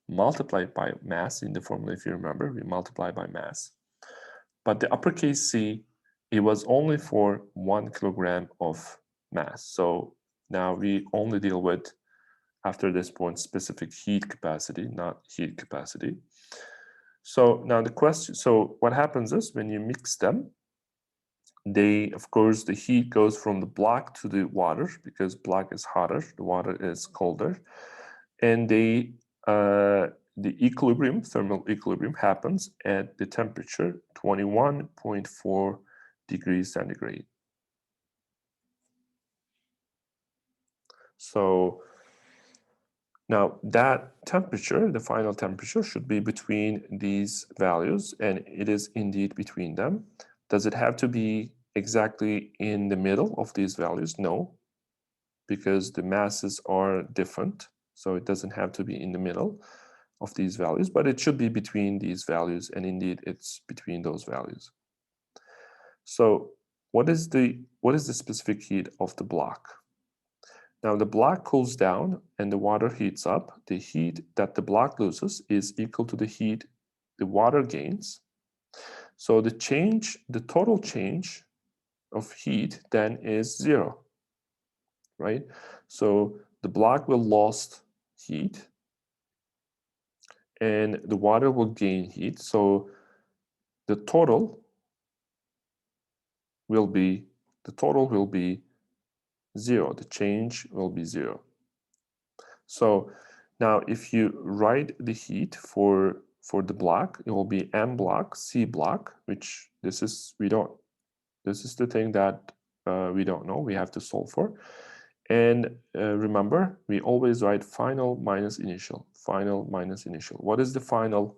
multiply it by mass in the formula. If you remember, we multiply by mass. But the uppercase C, it was only for 1 kilogram of mass. So now we only deal with, after this point, specific heat capacity, not heat capacity. So now the question, so what happens is when you mix them, of course, the heat goes from the block to the water because block is hotter, the water is colder. And the equilibrium, thermal equilibrium, happens at the temperature 21.4 degrees centigrade. So now that temperature, the final temperature, should be between these values, and it is indeed between them. Does it have to be exactly in the middle of these values? No, because the masses are different. So it doesn't have to be in the middle of these values, but it should be between these values, and indeed it's between those values. So what is the specific heat of the block? Now the block cools down and the water heats up. The heat that the block loses is equal to the heat the water gains. So the total change of heat then is 0, right? So the block will lose heat and the water will gain heat. So the total will be 0. The change will be 0. So now if you write the heat for the block, it will be M block, C block, which this is the thing that we don't know, we have to solve for. And remember, we always write final minus initial, final minus initial. What is the final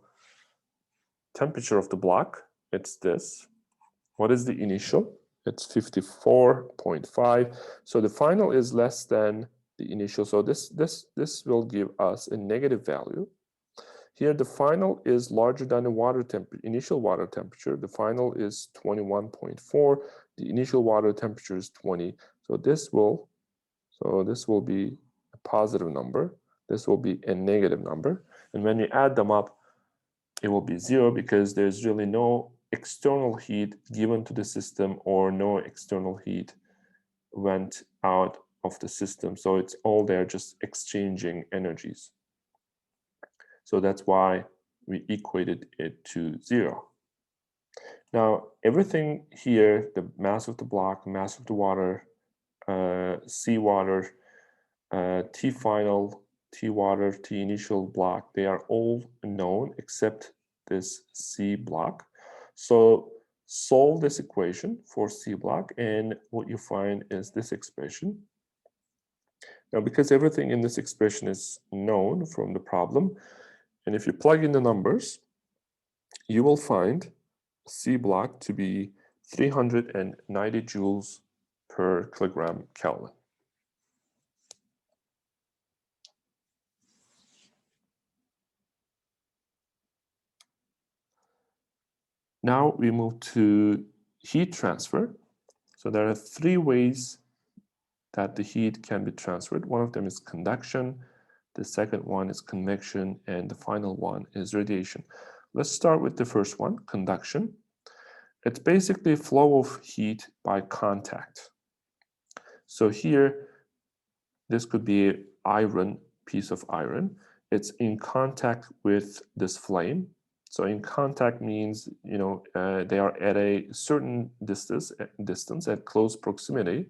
temperature of the block? It's this. What is the initial? It's 54.5. So the final is less than the initial. So this will give us a negative value. Here the final is larger than the initial water temperature. The final is 21.4. The initial water temperature is 20. So So this will be a positive number. This will be a negative number. And when you add them up, it will be 0 because there's really no external heat given to the system or no external heat went out of the system. So it's all there just exchanging energies. So that's why we equated it to 0. Now, everything here, the mass of the block, mass of the water, seawater, T final, T water, T initial block, they are all known except this C block. So solve this equation for C block, and what you find is this expression. Now, because everything in this expression is known from the problem, and if you plug in the numbers, you will find C block to be 390 joules per kilogram Kelvin. Now we move to heat transfer. So there are 3 ways that the heat can be transferred. One of them is conduction, the second one is convection, and the final one is radiation. Let's start with the first one, conduction. It's basically flow of heat by contact. So here, this could be an iron, piece of iron. It's in contact with this flame. So in contact means, they are at a certain distance at close proximity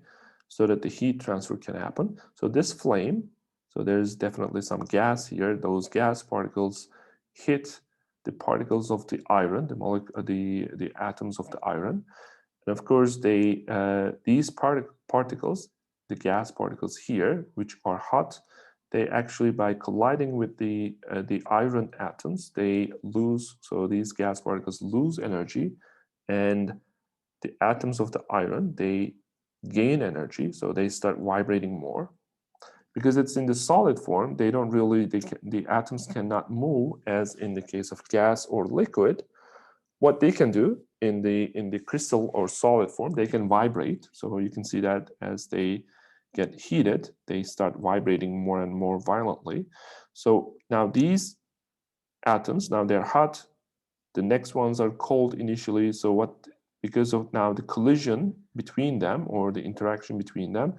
so that the heat transfer can happen. So this flame, so there's definitely some gas here. Those gas particles hit the particles of the iron, the atoms of the iron. And of course, these particles, the gas particles here, which are hot, they actually, by colliding with the iron atoms, they lose, so these gas particles lose energy, and the atoms of the iron, they gain energy, so they start vibrating more. Because it's in the solid form, the atoms cannot move as in the case of gas or liquid. What they can do in the crystal or solid form, they can vibrate. So you can see that as they get heated, they start vibrating more and more violently. So now these atoms, now they're hot, the next ones are cold initially. So because of now the collision between them or the interaction between them,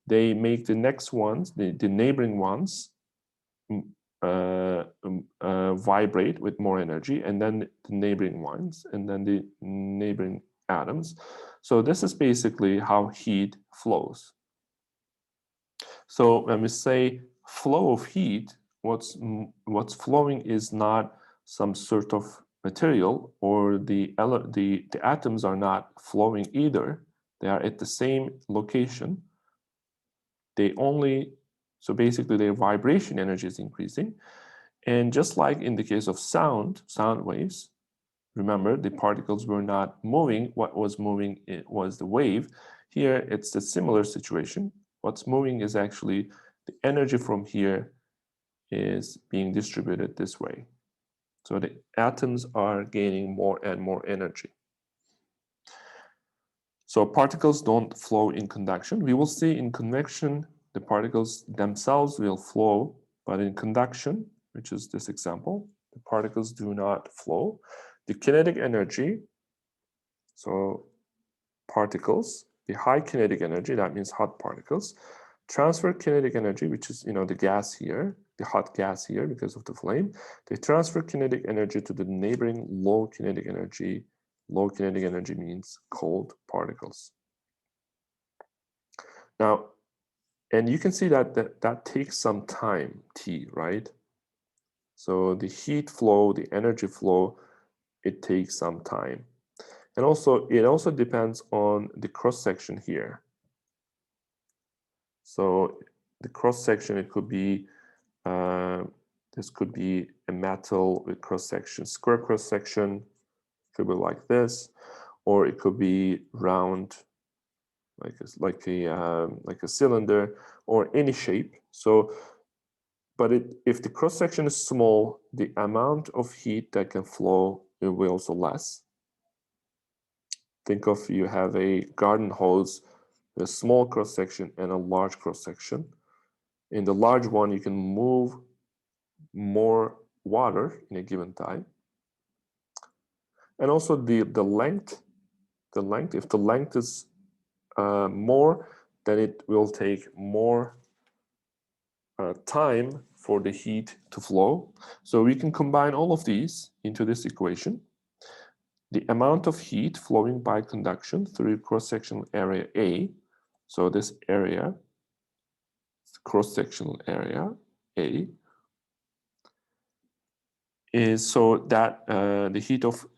they make the next ones, the neighboring ones, vibrate with more energy, and then the neighboring ones, and then the neighboring atoms. So this is basically how heat flows. So when we say flow of heat, what's flowing is not some sort of material, or the atoms are not flowing either. They are at the same location. So basically their vibration energy is increasing. And just like in the case of sound waves, remember the particles were not moving. What was moving was the wave. Here it's a similar situation. What's moving is actually the energy from here is being distributed this way. So the atoms are gaining more and more energy. So particles don't flow in conduction. We will see in convection, the particles themselves will flow, but in conduction, which is this example, the particles do not flow. The kinetic energy, so particles, the high kinetic energy, that means hot particles, transfer kinetic energy, which is the gas here, the hot gas here because of the flame. They transfer kinetic energy to the neighboring low kinetic energy. Low kinetic energy means cold particles. Now, and you can see that takes some time, T, right? So the heat flow, the energy flow, it takes some time. And it also depends on the cross section here. So the cross section, it could be, this could be a metal with cross section, square cross section, could be like this, or it could be round, like a cylinder, or any shape. So, but if the cross section is small, the amount of heat that can flow it will also less. Think of, you have a garden hose a small cross-section and a large cross-section. In the large one, you can move more water in a given time. And also the length, if the length is more, then it will take more time for the heat to flow. So we can combine all of these into this equation. The amount of heat flowing by conduction through cross-sectional area A, so this area, cross-sectional area A, is so that the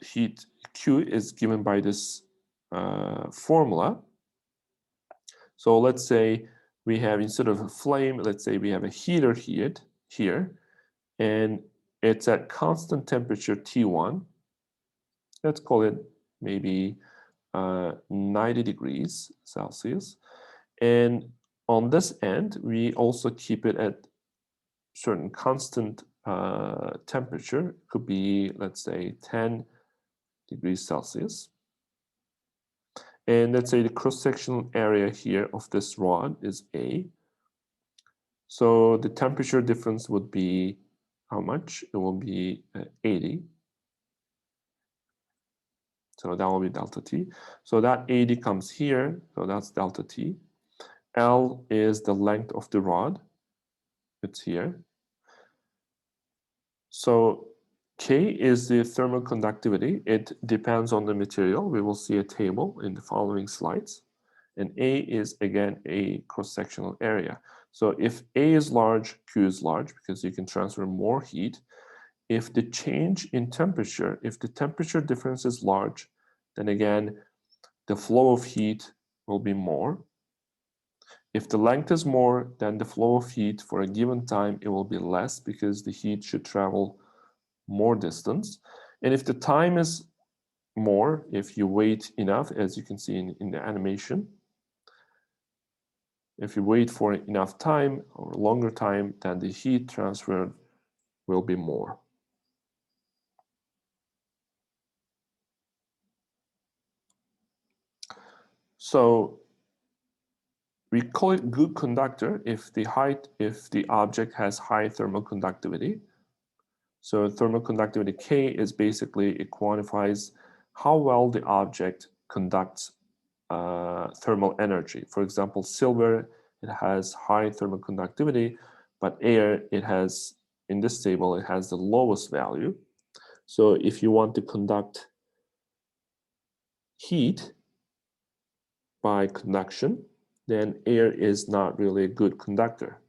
heat Q is given by this formula. So let's say we have, instead of a flame, let's say we have a heater here, and it's at constant temperature T1. Let's call it maybe 90 degrees Celsius. And on this end, we also keep it at certain constant temperature. Could be, let's say, 10 degrees Celsius. And let's say the cross-sectional area here of this rod is A. So the temperature difference would be how much? It will be 80. So that will be delta T. So that 80 comes here, so that's delta T. L is the length of the rod. It's here. So K is the thermal conductivity. It depends on the material. We will see a table in the following slides. And A is, again, a cross-sectional area. So if A is large, Q is large, because you can transfer more heat. If the change in temperature, if the temperature difference is large, then again, the flow of heat will be more. If the length is more, then the flow of heat for a given time, it will be less, because the heat should travel more distance. And if the time is more, if you wait enough, as you can see in the animation, if you wait for enough time or longer time, then the heat transfer will be more. So we call it good conductor if the object has high thermal conductivity. So thermal conductivity K is basically, it quantifies how well the object conducts thermal energy. For example, silver, it has high thermal conductivity, but air, it has, in this table, it has the lowest value. So if you want to conduct heat by conduction, then air is not really a good conductor.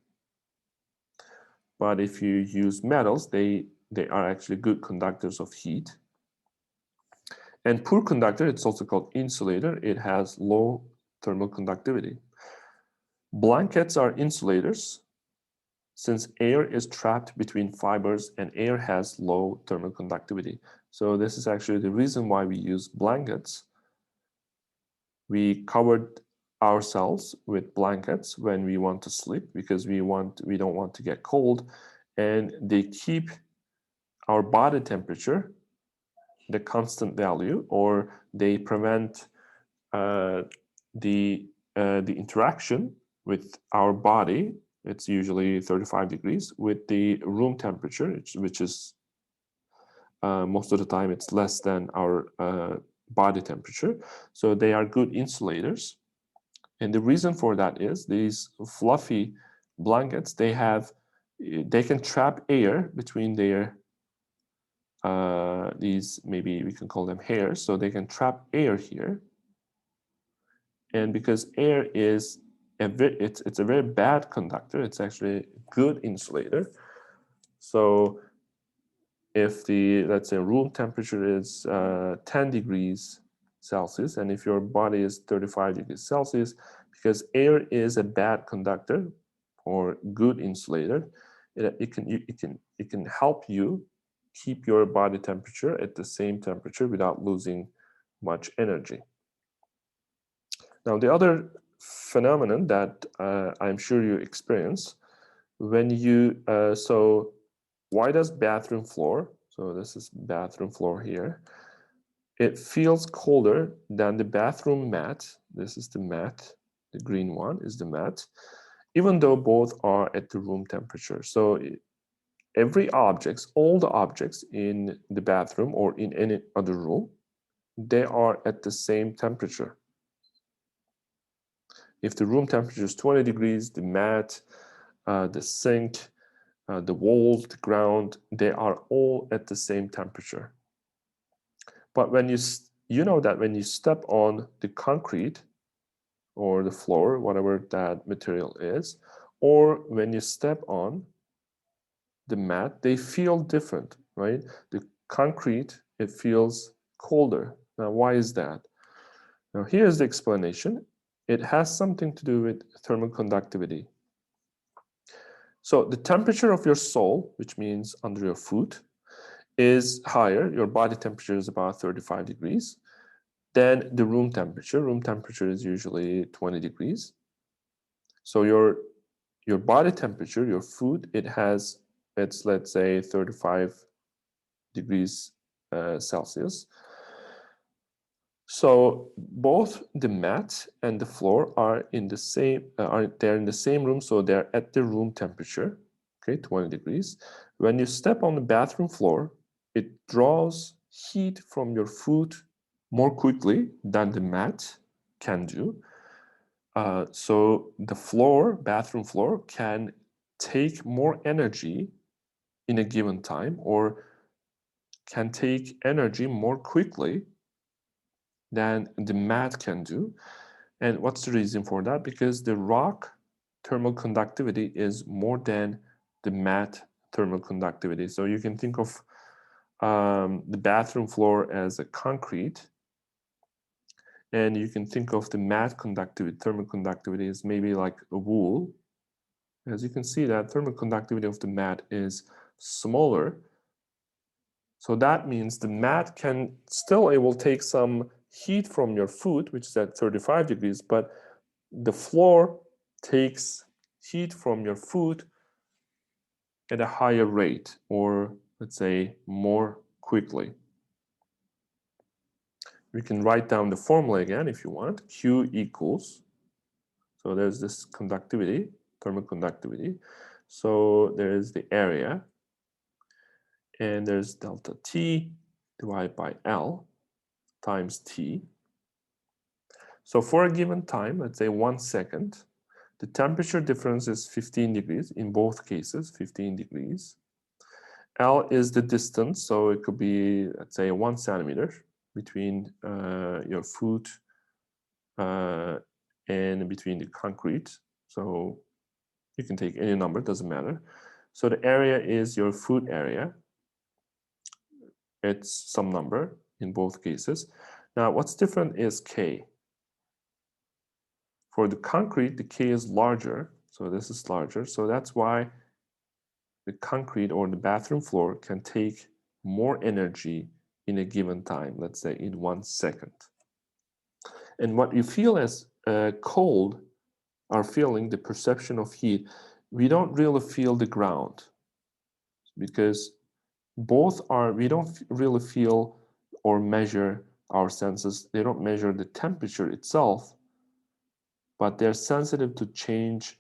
But if you use metals, they are actually good conductors of heat. And poor conductor, it's also called insulator. It has low thermal conductivity. Blankets are insulators, since air is trapped between fibers and air has low thermal conductivity. So this is actually the reason why we use blankets. We covered ourselves with blankets when we want to sleep, because we don't want to get cold, and they keep our body temperature the constant value, or they prevent the interaction with our body. It's usually 35 degrees with the room temperature, which is most of the time it's less than our body temperature. So they are good insulators. And the reason for that is these fluffy blankets, they can trap air between their these, maybe we can call them hairs. So they can trap air here. And because air is it's a very bad conductor, it's actually a good insulator. So if let's say room temperature is 10 degrees Celsius, and if your body is 35 degrees Celsius, because air is a bad conductor or good insulator, it can help you keep your body temperature at the same temperature without losing much energy. Now, the other phenomenon that I'm sure you experience when you, so why does bathroom floor, so this is bathroom floor here, it feels colder than the bathroom mat. This is the mat the green one is the mat, even though both are at the room temperature. So all the objects in the bathroom or in any other room, they are at the same temperature. If the room temperature is 20 degrees, the mat, the sink, the walls, the ground, they are all at the same temperature. But when you know that when you step on the concrete or the floor, whatever that material is, or when you step on the mat, they feel different, right? The concrete, it feels colder. Now, why is that? Now, here's the explanation. It has something to do with thermal conductivity. So the temperature of your sole, which means under your foot, is higher. Your body temperature is about 35 degrees than the room temperature. Room temperature is usually 20 degrees. So your body temperature, your foot, it's let's say 35 degrees Celsius. So both the mat and the floor are in the same they're in the same room, so they're at the room temperature, okay, 20 degrees. When you step on the bathroom floor, it draws heat from your foot more quickly than the mat can do. So the bathroom floor, can take more energy in a given time, or can take energy more quickly than the mat can do. And what's the reason for that? Because the rock thermal conductivity is more than the mat thermal conductivity. So you can think of the bathroom floor as a concrete, and you can think of the mat conductivity, thermal conductivity, as maybe like a wool. As you can see, that thermal conductivity of the mat is smaller. So that means the mat it will take some heat from your foot, which is at 35 degrees, but the floor takes heat from your foot at a higher rate, or let's say more quickly. We can write down the formula again if you want. Q equals, so there's this conductivity, thermal conductivity. So there is the area, and there's delta T divided by L times T. So for a given time, let's say 1 second, the temperature difference is 15 degrees in both cases, 15 degrees. L is the distance, so it could be, let's say, 1 centimeter between your foot and between the concrete. So you can take any number, doesn't matter. So the area is your foot area. It's some number in both cases. Now, what's different is K. For the concrete, the K is larger, so this is larger. So that's why the concrete or the bathroom floor can take more energy in a given time, let's say in 1 second. And what you feel as cold, our feeling, the perception of heat, we don't really feel the ground, because we don't really feel or measure our senses. They don't measure the temperature itself, but they're sensitive to change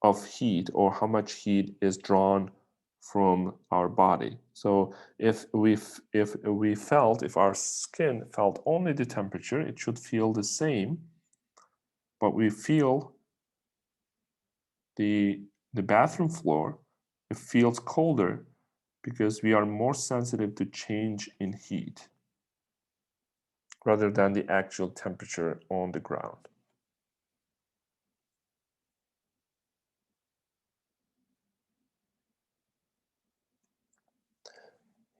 of heat, or how much heat is drawn from our body. So if our skin felt only the temperature, it should feel the same, but we feel the bathroom floor, it feels colder because we are more sensitive to change in heat rather than the actual temperature on the ground.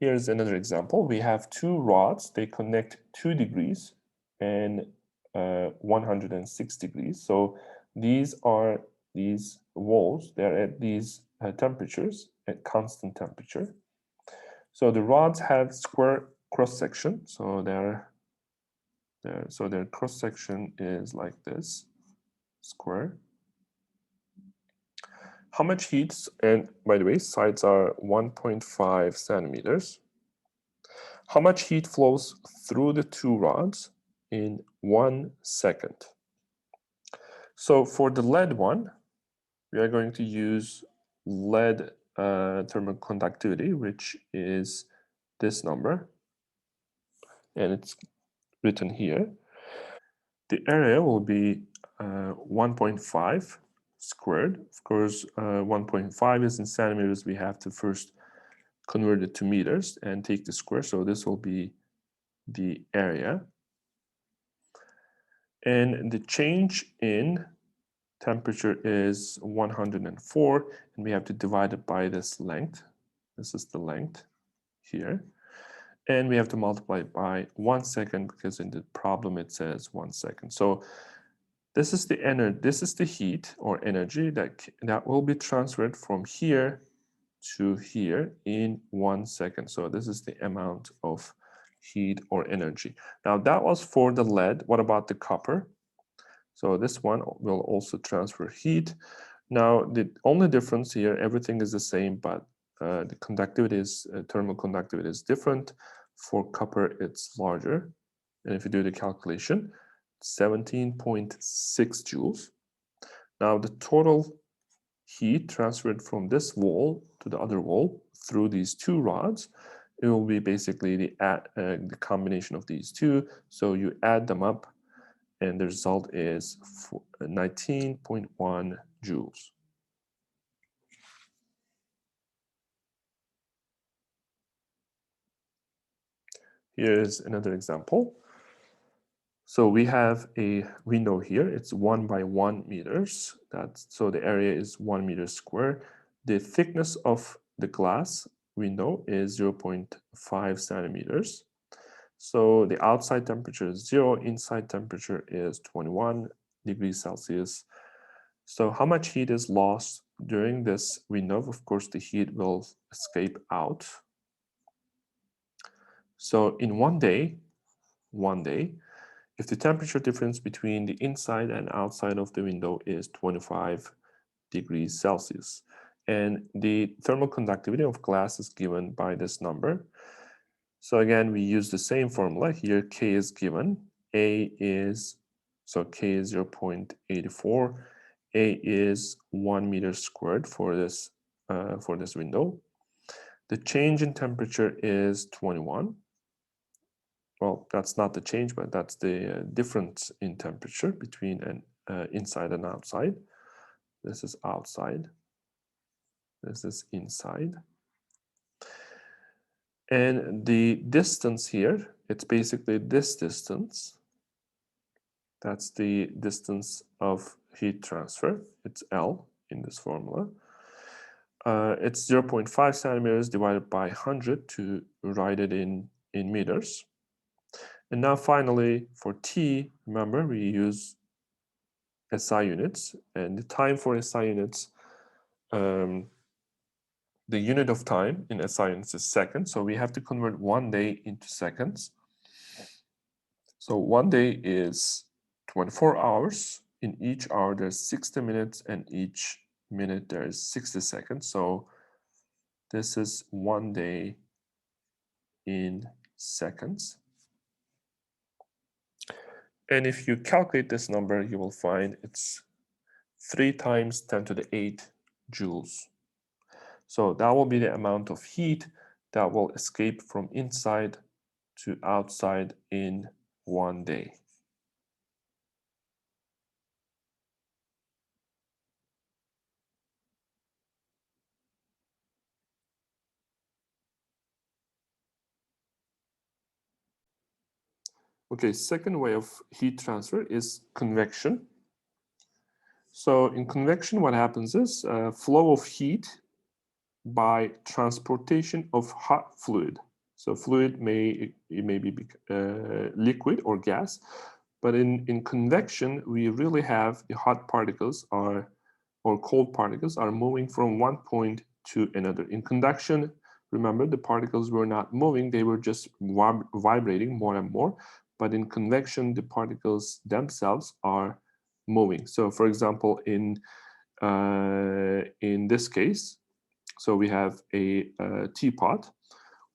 Here's another example. We have two rods. They connect 2 degrees and 106 degrees. So these walls, they're at these temperatures, at constant temperature. So the rods have square cross-section. So their cross-section is like this, square. How much heat, and by the way, sides are 1.5 centimeters. How much heat flows through the two rods in 1 second? So for the lead one, we are going to use lead thermal conductivity, which is this number, and it's written here. The area will be 1.5 squared. Of course, 1.5 is in centimeters. We have to first convert it to meters and take the square. So this will be the area. And the change in temperature is 104, and we have to divide it by this length. This is the length here. And we have to multiply it by 1 second because in the problem it says 1 second. So this is the energy, this is the heat or energy that will be transferred from here to here in 1 second. So this is the amount of heat or energy. Now that was for the lead. What about the copper? So this one will also transfer heat. Now the only difference here, everything is the same, but the conductivity is, thermal conductivity is different. For copper, it's larger. And if you do the calculation, 17.6 joules. Now the total heat transferred from this wall to the other wall through these two rods, it will be basically the combination of these two. So you add them up, and the result is 19.1 joules. Here is another example. So we have a window here. It's 1 by 1 meters. So the area is 1 meter square. The thickness of the glass window is 0.5 centimeters. So the outside temperature is 0, inside temperature is 21 degrees Celsius. So how much heat is lost during this window? Of course, the heat will escape out. So in one day, if the temperature difference between the inside and outside of the window is 25 degrees Celsius, and the thermal conductivity of glass is given by this number. So again, we use the same formula here. K is given. K is 0.84. A is 1 meter squared for this window. The change in temperature is 21. Well, that's not the change, but that's the difference in temperature between inside and outside. This is outside. This is inside. And the distance here, it's basically this distance. That's the distance of heat transfer. It's L in this formula. It's 0.5 centimeters divided by 100 to write it in meters. And now finally, for T, remember we use SI units, and the time for SI units, the unit of time in SI units is seconds, so we have to convert 1 day into seconds. So 1 day is 24 hours. In each hour there's 60 minutes, and each minute there is 60 seconds. So this is 1 day in seconds. And if you calculate this number, you will find it's 3 times 10 to the 8 joules. So that will be the amount of heat that will escape from inside to outside in 1 day. Okay, second way of heat transfer is convection. So in convection, what happens is flow of heat by transportation of hot fluid. So fluid may be liquid or gas, but in convection, we really have the hot particles or cold particles are moving from one point to another. In conduction, remember, the particles were not moving, they were just vibrating more and more. But in convection, the particles themselves are moving. So for example, in this case, so we have a teapot,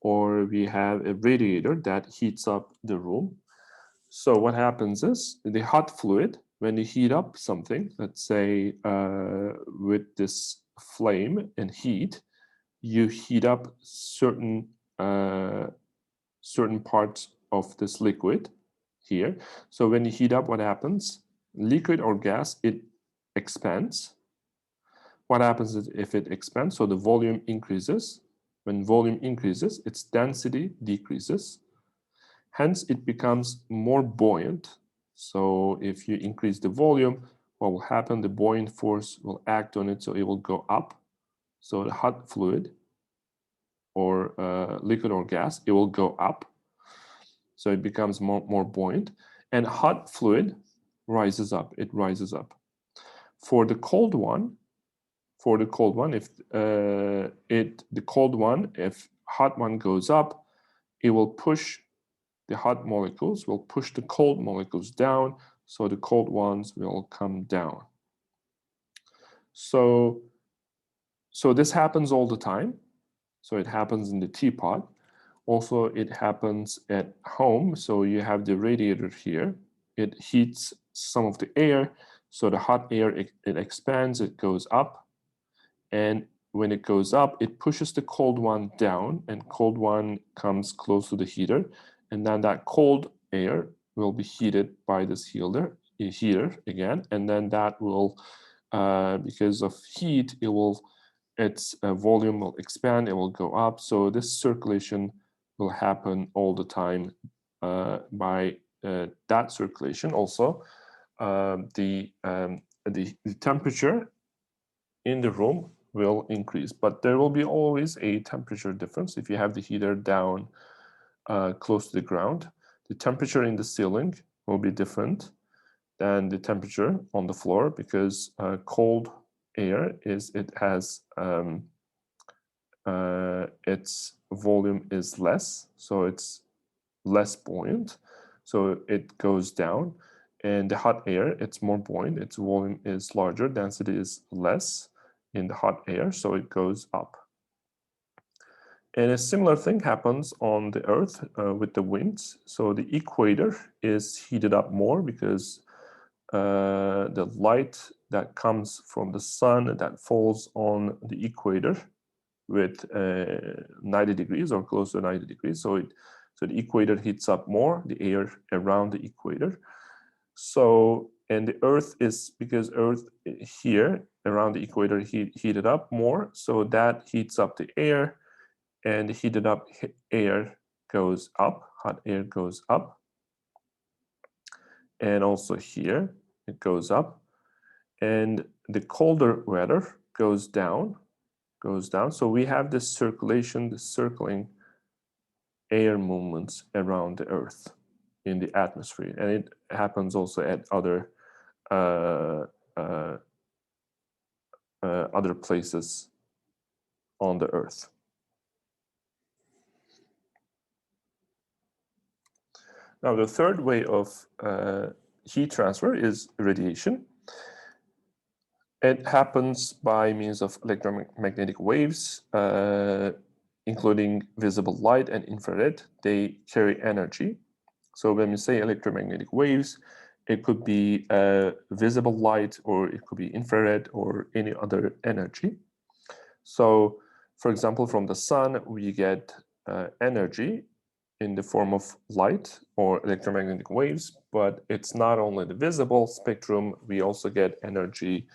or we have a radiator that heats up the room. So what happens is the hot fluid when you heat up something, let's say with this flame and heat, you heat up certain parts of this liquid here. So when you heat up, what happens? Liquid or gas, it expands. What happens is if it expands, so the volume increases. When volume increases, its density decreases. Hence, it becomes more buoyant. So if you increase the volume, what will happen? The buoyant force will act on it, so it will go up. So the hot fluid or liquid or gas, it will go up. So it becomes more buoyant. And hot fluid rises up. It rises up. For the cold one, if if hot one goes up, it will push the hot molecules, will push the cold molecules down, so the cold ones will come down. So this happens all the time. So it happens in the teapot. Also, it happens at home. So you have the radiator here. It heats some of the air. So the hot air, it expands, it goes up. And when it goes up, it pushes the cold one down, and cold one comes close to the heater. And then that cold air will be heated by this heater again. And then that will, because of heat, its volume will expand, it will go up. So this circulation will happen all the time by that circulation. Also, the temperature in the room will increase, but there will be always a temperature difference. If you have the heater down close to the ground, the temperature in the ceiling will be different than the temperature on the floor, because cold air has its volume is less, so it's less buoyant, so it goes down. And the hot air, it's more buoyant, its volume is larger, density is less in the hot air, so it goes up. And a similar thing happens on the Earth with the winds. So the equator is heated up more because the light that comes from the sun that falls on the equator with 90 degrees or close to 90 degrees. So the equator heats up more, the air around the equator. So, and the Earth is, because Earth here around the equator heated up more, so that heats up the air, and the heated up air goes up, hot air goes up. And also here, it goes up. And the colder weather goes down. So we have this circulation, the circling air movements around the Earth in the atmosphere. And it happens also at other places on the Earth. Now, the third way of heat transfer is radiation. It happens by means of electromagnetic waves, including visible light and infrared. They carry energy. So when we say electromagnetic waves, it could be visible light, or it could be infrared, or any other energy. So, for example, from the sun, we get energy in the form of light or electromagnetic waves, but it's not only the visible spectrum, we also get energy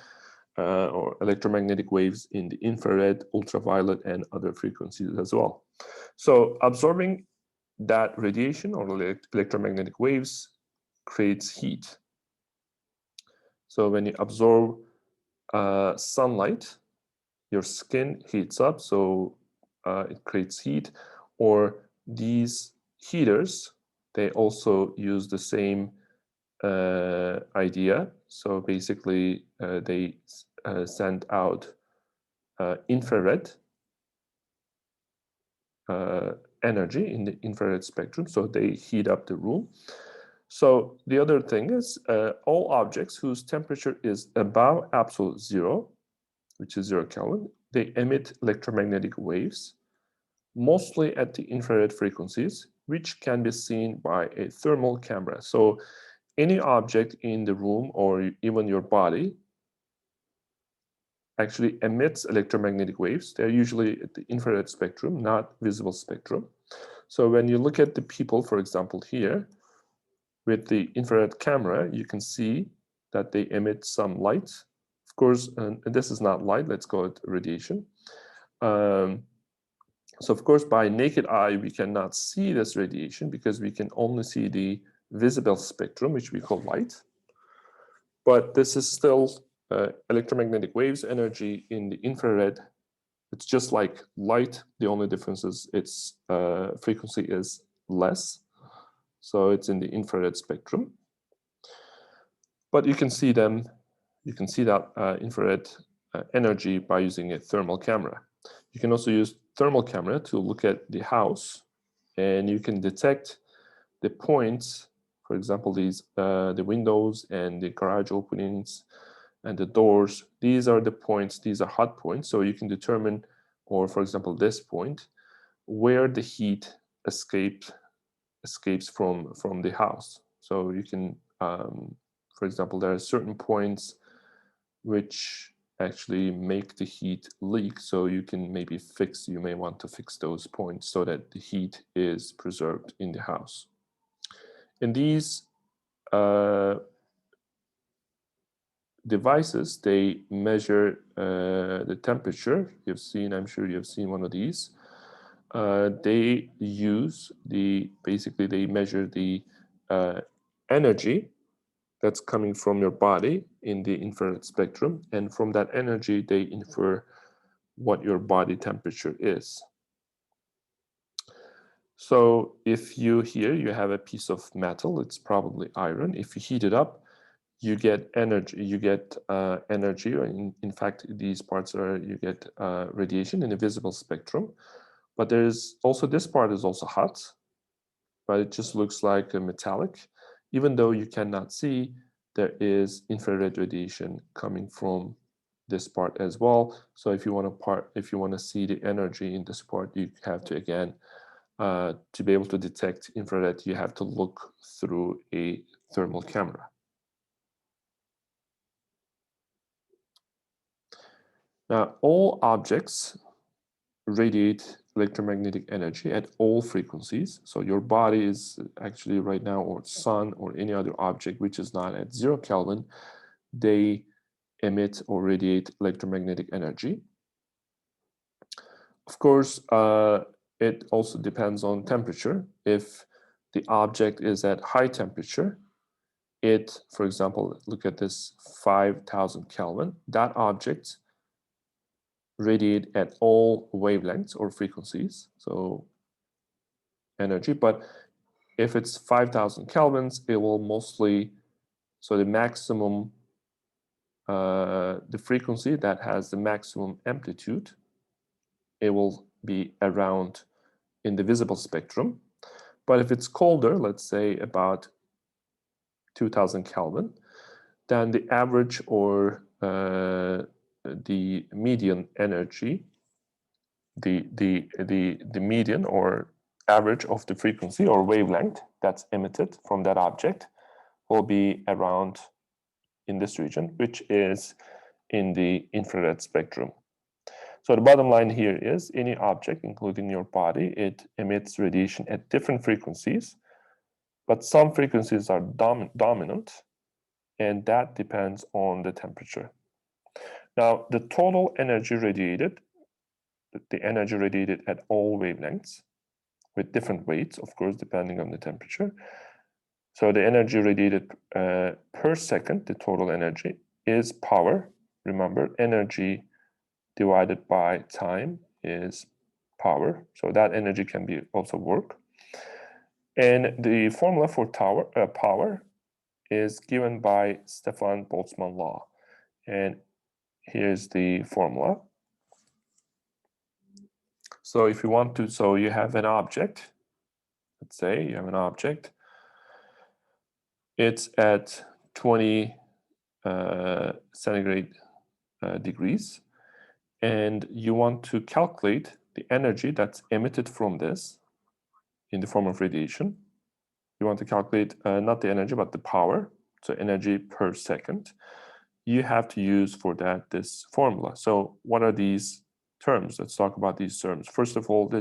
or electromagnetic waves in the infrared, ultraviolet, and other frequencies as well. So absorbing that radiation or electromagnetic waves creates heat. So when you absorb sunlight, your skin heats up, so it creates heat. Or these heaters, they also use the same idea. So basically, they send out infrared energy in the infrared spectrum, so they heat up the room. So the other thing is all objects whose temperature is above absolute zero, which is 0 Kelvin, they emit electromagnetic waves, mostly at the infrared frequencies, which can be seen by a thermal camera. So any object in the room or even your body actually emits electromagnetic waves. They're usually at the infrared spectrum, not visible spectrum. So when you look at the people, for example, here, with the infrared camera, you can see that they emit some light. Of course, and this is not light, let's call it radiation. So of course, by naked eye, we cannot see this radiation because we can only see the visible spectrum, which we call light. But this is still electromagnetic waves energy in the infrared. It's just like light. The only difference is its frequency is less. So it's in the infrared spectrum. But you can see them, you can see that infrared energy by using a thermal camera. You can also use thermal camera to look at the house, and you can detect the points, for example, these the windows and the garage openings and the doors. These are the points, these are hot points, so you can determine, or for example, this point, where the heat escapes from the house. So you can, for example, there are certain points which actually make the heat leak, so you can maybe you may want to fix those points so that the heat is preserved in the house. In these devices, they measure the temperature. I'm sure you've seen one of these. They use basically they measure the energy that's coming from your body in the infrared spectrum, and from that energy they infer what your body temperature is. So if you have a piece of metal, it's probably iron. If you heat it up, you get energy. Or in fact, these parts you get radiation in a visible spectrum. But there's also, this part is also hot, but it just looks like a metallic. Even though you cannot see, there is infrared radiation coming from this part as well. So if you want to see the energy in this part, you have to, again, to be able to detect infrared, you have to look through a thermal camera. Now, all objects radiate electromagnetic energy at all frequencies. So your body is actually right now, or sun, or any other object which is not at 0 Kelvin, they emit or radiate electromagnetic energy. Of course, it also depends on temperature. If the object is at high temperature, for example, look at this 5,000 Kelvin, that object radiate at all wavelengths or frequencies, so energy. But if it's 5,000 kelvins, it will mostly, so the maximum, the frequency that has the maximum amplitude, it will be around in the visible spectrum. But if it's colder, let's say about 2,000 Kelvin, then the average, or the median energy, the median or average of the frequency or wavelength that's emitted from that object will be around in this region, which is in the infrared spectrum. So the bottom line here is any object, including your body, it emits radiation at different frequencies, but some frequencies are dominant, and that depends on the temperature. Now, the total energy radiated, the energy radiated at all wavelengths, with different weights, of course, depending on the temperature. So the energy radiated per second, the total energy, is power. Remember, energy divided by time is power. So that energy can be also work. And the formula for power is given by Stefan Boltzmann law. And here's the formula. So if you want to, so you have an object, let's say you have an object, it's at 20 centigrade degrees, and you want to calculate the energy that's emitted from this in the form of radiation. you want to calculate not the energy, but the power, so energy per second, you have to use for that this formula. So what are these terms? Let's talk about these terms. First of all,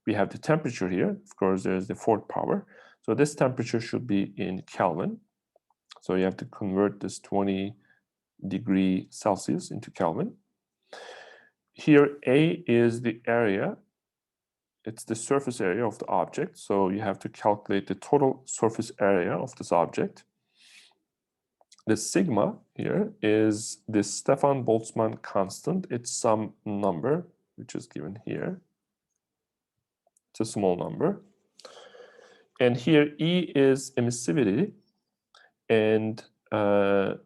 we have the temperature here. Of course, there's the fourth power. So this temperature should be in Kelvin. So you have to convert this 20 degree Celsius into Kelvin. Here, A is the area. It's the surface area of the object. So you have to calculate the total surface area of this object. The sigma here is the Stefan Boltzmann constant. It's some number, which is given here. It's a small number. And here E is emissivity. And so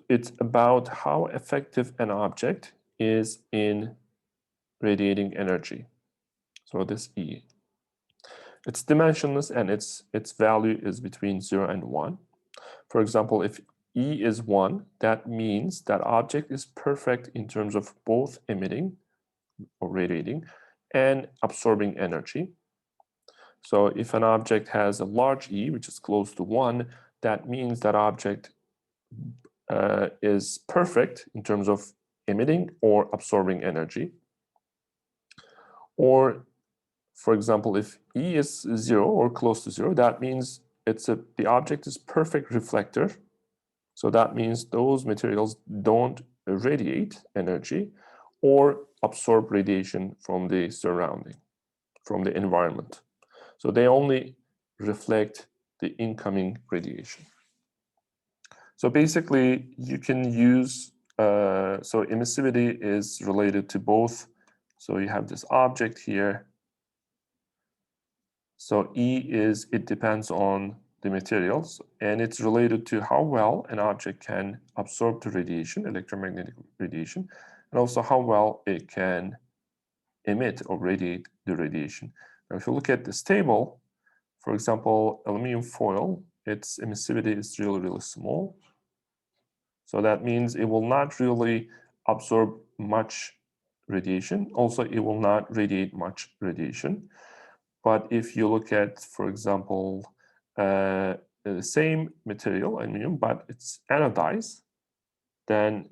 it's about how effective an object is in radiating energy. So this E. It's dimensionless and its value is between 0 and 1. For example, if E is 1, that means that object is perfect in terms of both emitting or radiating and absorbing energy. So if an object has a large E, which is close to 1, that means that object is perfect in terms of emitting or absorbing energy. Or, for example, if E is 0 or close to 0, that means the object is perfect reflector. So that means those materials don't radiate energy or absorb radiation from the surrounding, from the environment. So they only reflect the incoming radiation. So basically, you can use, so emissivity is related to both. So you have this object here. So it depends on the materials, and it's related to how well an object can absorb the radiation, electromagnetic radiation, and also how well it can emit or radiate the radiation. Now, if you look at this table, for example, aluminum foil, its emissivity is really, really small. So that means it will not really absorb much radiation. Also, it will not radiate much radiation. But if you look at, for example, the same material, aluminum, but it's anodized, then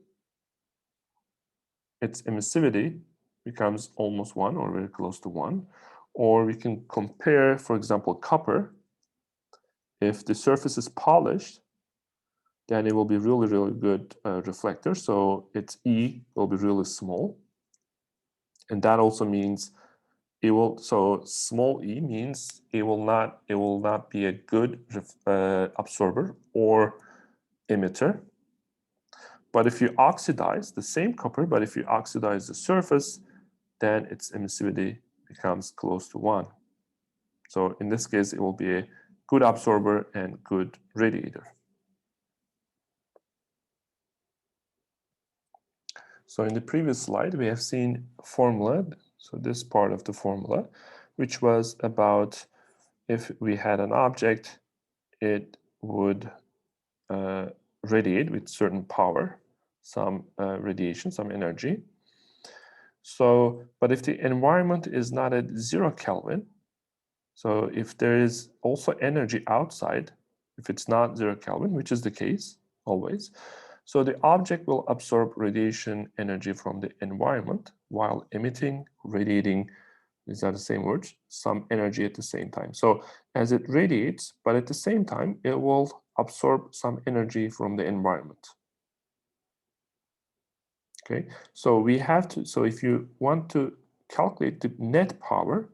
its emissivity becomes almost 1 or very close to 1. Or we can compare, for example, copper. If the surface is polished, then it will be really, really good reflector. So its E will be really small. And that also means so small E means it will not be a good absorber or emitter. But if you oxidize the same copper, but if you oxidize the surface, then its emissivity becomes close to 1. So in this case, it will be a good absorber and good radiator. So in the previous slide, we have seen formula, so this part of the formula, which was about if we had an object, it would radiate with certain power, some radiation, some energy. So, but if the environment is not at 0 Kelvin, so if there is also energy outside, if it's not 0 Kelvin, which is the case always, so the object will absorb radiation energy from the environment while emitting, radiating, these are the same words, some energy at the same time. So as it radiates, but at the same time, it will absorb some energy from the environment. Okay, so if you want to calculate the net power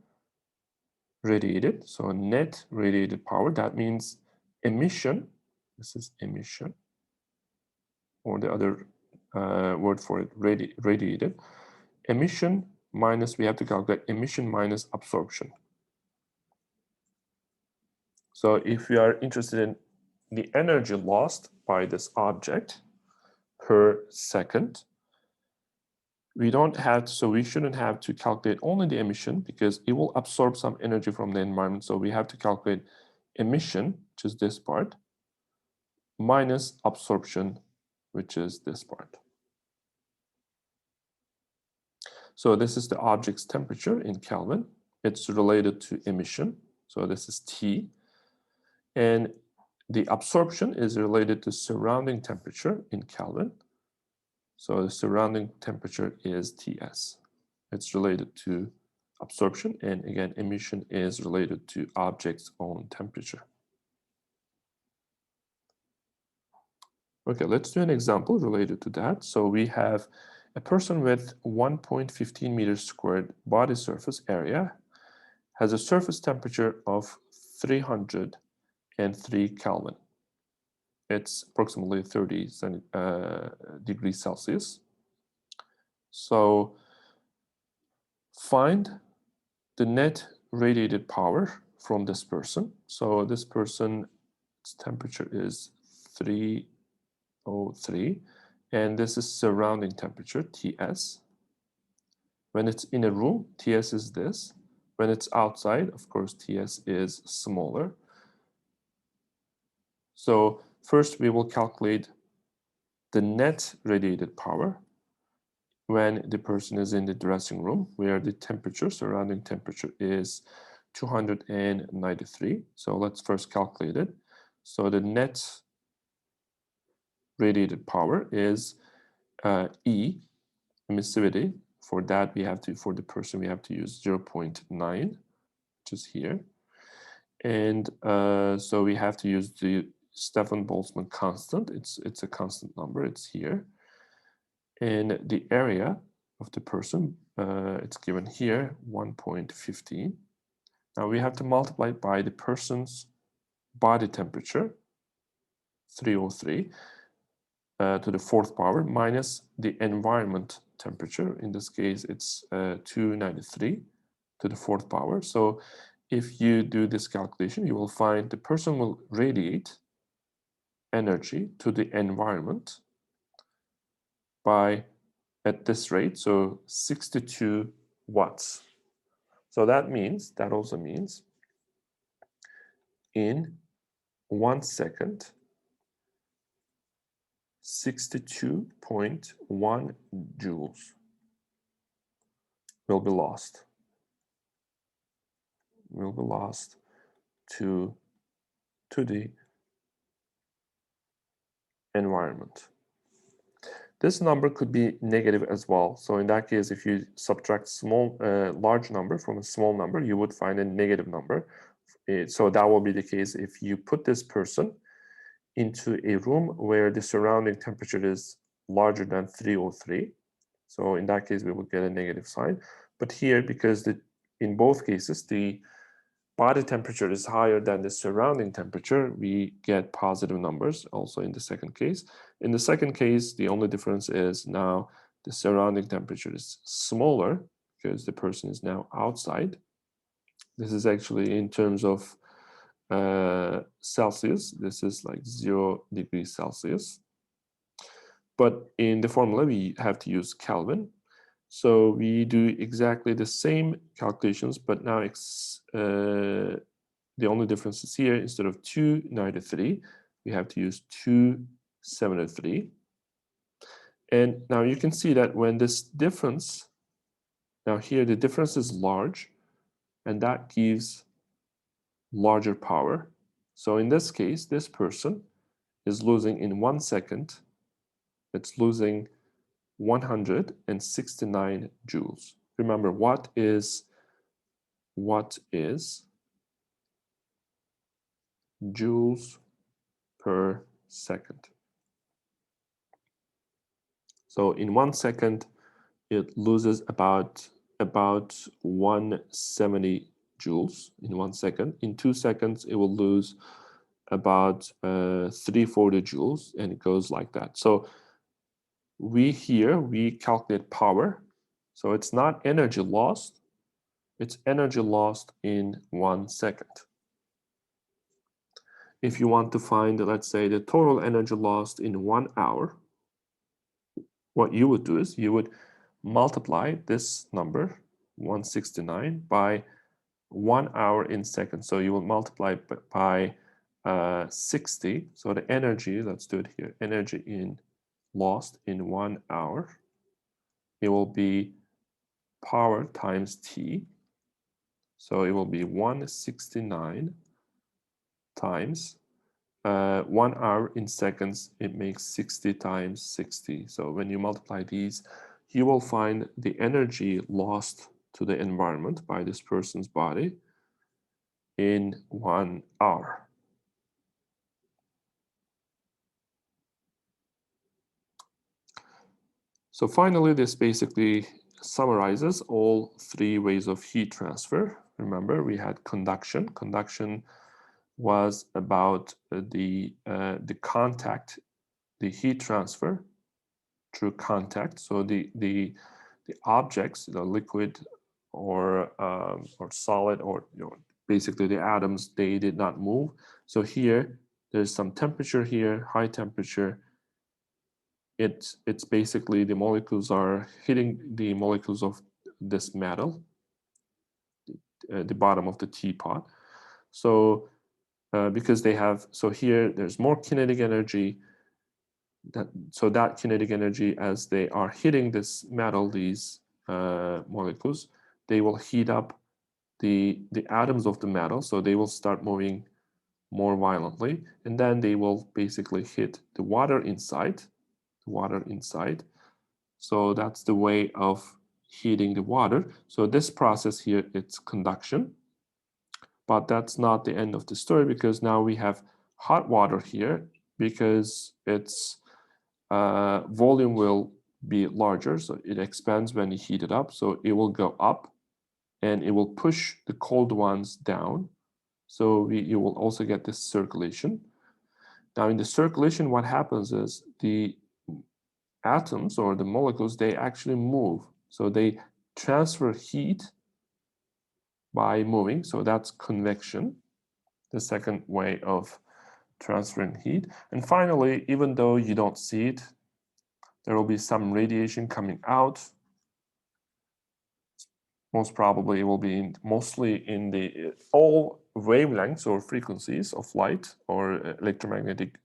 radiated, so net radiated power, that means emission, this is emission, or the other word for it, radiated. Emission minus, we have to calculate emission minus absorption. So if we are interested in the energy lost by this object per second, we shouldn't have to calculate only the emission because it will absorb some energy from the environment. So we have to calculate emission, which is this part, minus absorption, which is this part. So this is the object's temperature in Kelvin. It's related to emission. So this is T. And the absorption is related to surrounding temperature in Kelvin. So the surrounding temperature is Ts. It's related to absorption, and again, emission is related to object's own temperature. Okay, let's do an example related to that. So we have a person with 1.15 meters squared body surface area has a surface temperature of 303 Kelvin. It's approximately 30 degrees Celsius. So find the net radiated power from this person. So this person's temperature is 303, and this is surrounding temperature, Ts. When it's in a room, Ts is this. When it's outside, of course, Ts is smaller. So first we will calculate the net radiated power when the person is in the dressing room, where the temperature, surrounding temperature, is 293. So let's first calculate it. So the net radiated power is E, emissivity. For that, for the person, we have to use 0.9, which is here. And so we have to use the Stefan Boltzmann constant. It's a constant number, it's here. And the area of the person, it's given here, 1.15. Now we have to multiply it by the person's body temperature, 303, to the fourth power, minus the environment temperature. In this case, it's 293 to the fourth power. So if you do this calculation, you will find the person will radiate energy to the environment by, at this rate, so 62 watts. So that also means in 1 second, 62.1 joules will be lost. To the environment. This number could be negative as well. So in that case, if you subtract large number from a small number, you would find a negative number. So that will be the case if you put this person into a room where the surrounding temperature is larger than 303. So in that case, we would get a negative sign. But here, because in both cases, the body temperature is higher than the surrounding temperature, we get positive numbers also in the second case. In the second case, the only difference is now the surrounding temperature is smaller because the person is now outside. This is actually in terms of Celsius. This is like 0 degrees Celsius. But in the formula, we have to use Kelvin. So we do exactly the same calculations, but now the only difference is here, instead of 293, we have to use 273. And now you can see that when this difference, now here the difference is large, and that gives larger power. So in this case, this person is losing in 1 second, it's losing 169 joules. Remember, what is joules per second. So in 1 second, it loses about 170 joules in 1 second. In 2 seconds, it will lose about 340 joules, and it goes like that. So we calculate power. So it's not energy lost, it's energy lost in 1 second. If you want to find, let's say, the total energy lost in 1 hour, what you would do is you would multiply this number, 169, by 1 hour in seconds. So you will multiply by 60. So the energy, let's do it here, energy lost in 1 hour, it will be power times T. So it will be 169 times 1 hour in seconds, it makes 60 times 60. So when you multiply these, you will find the energy lost to the environment by this person's body in 1 hour. So finally, this basically summarizes all three ways of heat transfer. Remember, we had conduction. Conduction was about the contact, the heat transfer through contact. So the objects, the liquid or solid, or basically the atoms, they did not move. So here there's some temperature here, high temperature. It's basically the molecules are hitting the molecules of this metal, the bottom of the teapot. So because they have, so here there's more kinetic energy. So that kinetic energy, as they are hitting this metal, these molecules, they will heat up the atoms of the metal, so they will start moving more violently, and then they will basically hit the water inside. So that's the way of heating the water. So this process here, it's conduction. But that's not the end of the story, because now we have hot water here, because its volume will be larger, so it expands when you heat it up. So it will go up and it will push the cold ones down. So you will also get this circulation. Now in the circulation, what happens is the atoms or the molecules, they actually move. So they transfer heat by moving. So that's convection, the second way of transferring heat. And finally, even though you don't see it, there will be some radiation coming out. Most probably it will be mostly in the all wavelengths or frequencies of light or electromagnetic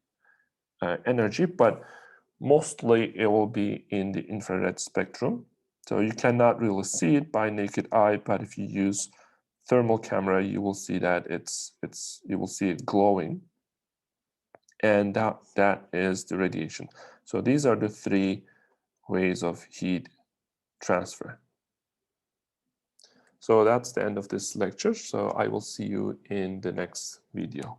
energy, but mostly it will be in the infrared spectrum. So you cannot really see it by naked eye, but if you use thermal camera, you will see that you will see it glowing, and that is the radiation. So these are the three ways of heat transfer. So that's the end of this lecture. So I will see you in the next video.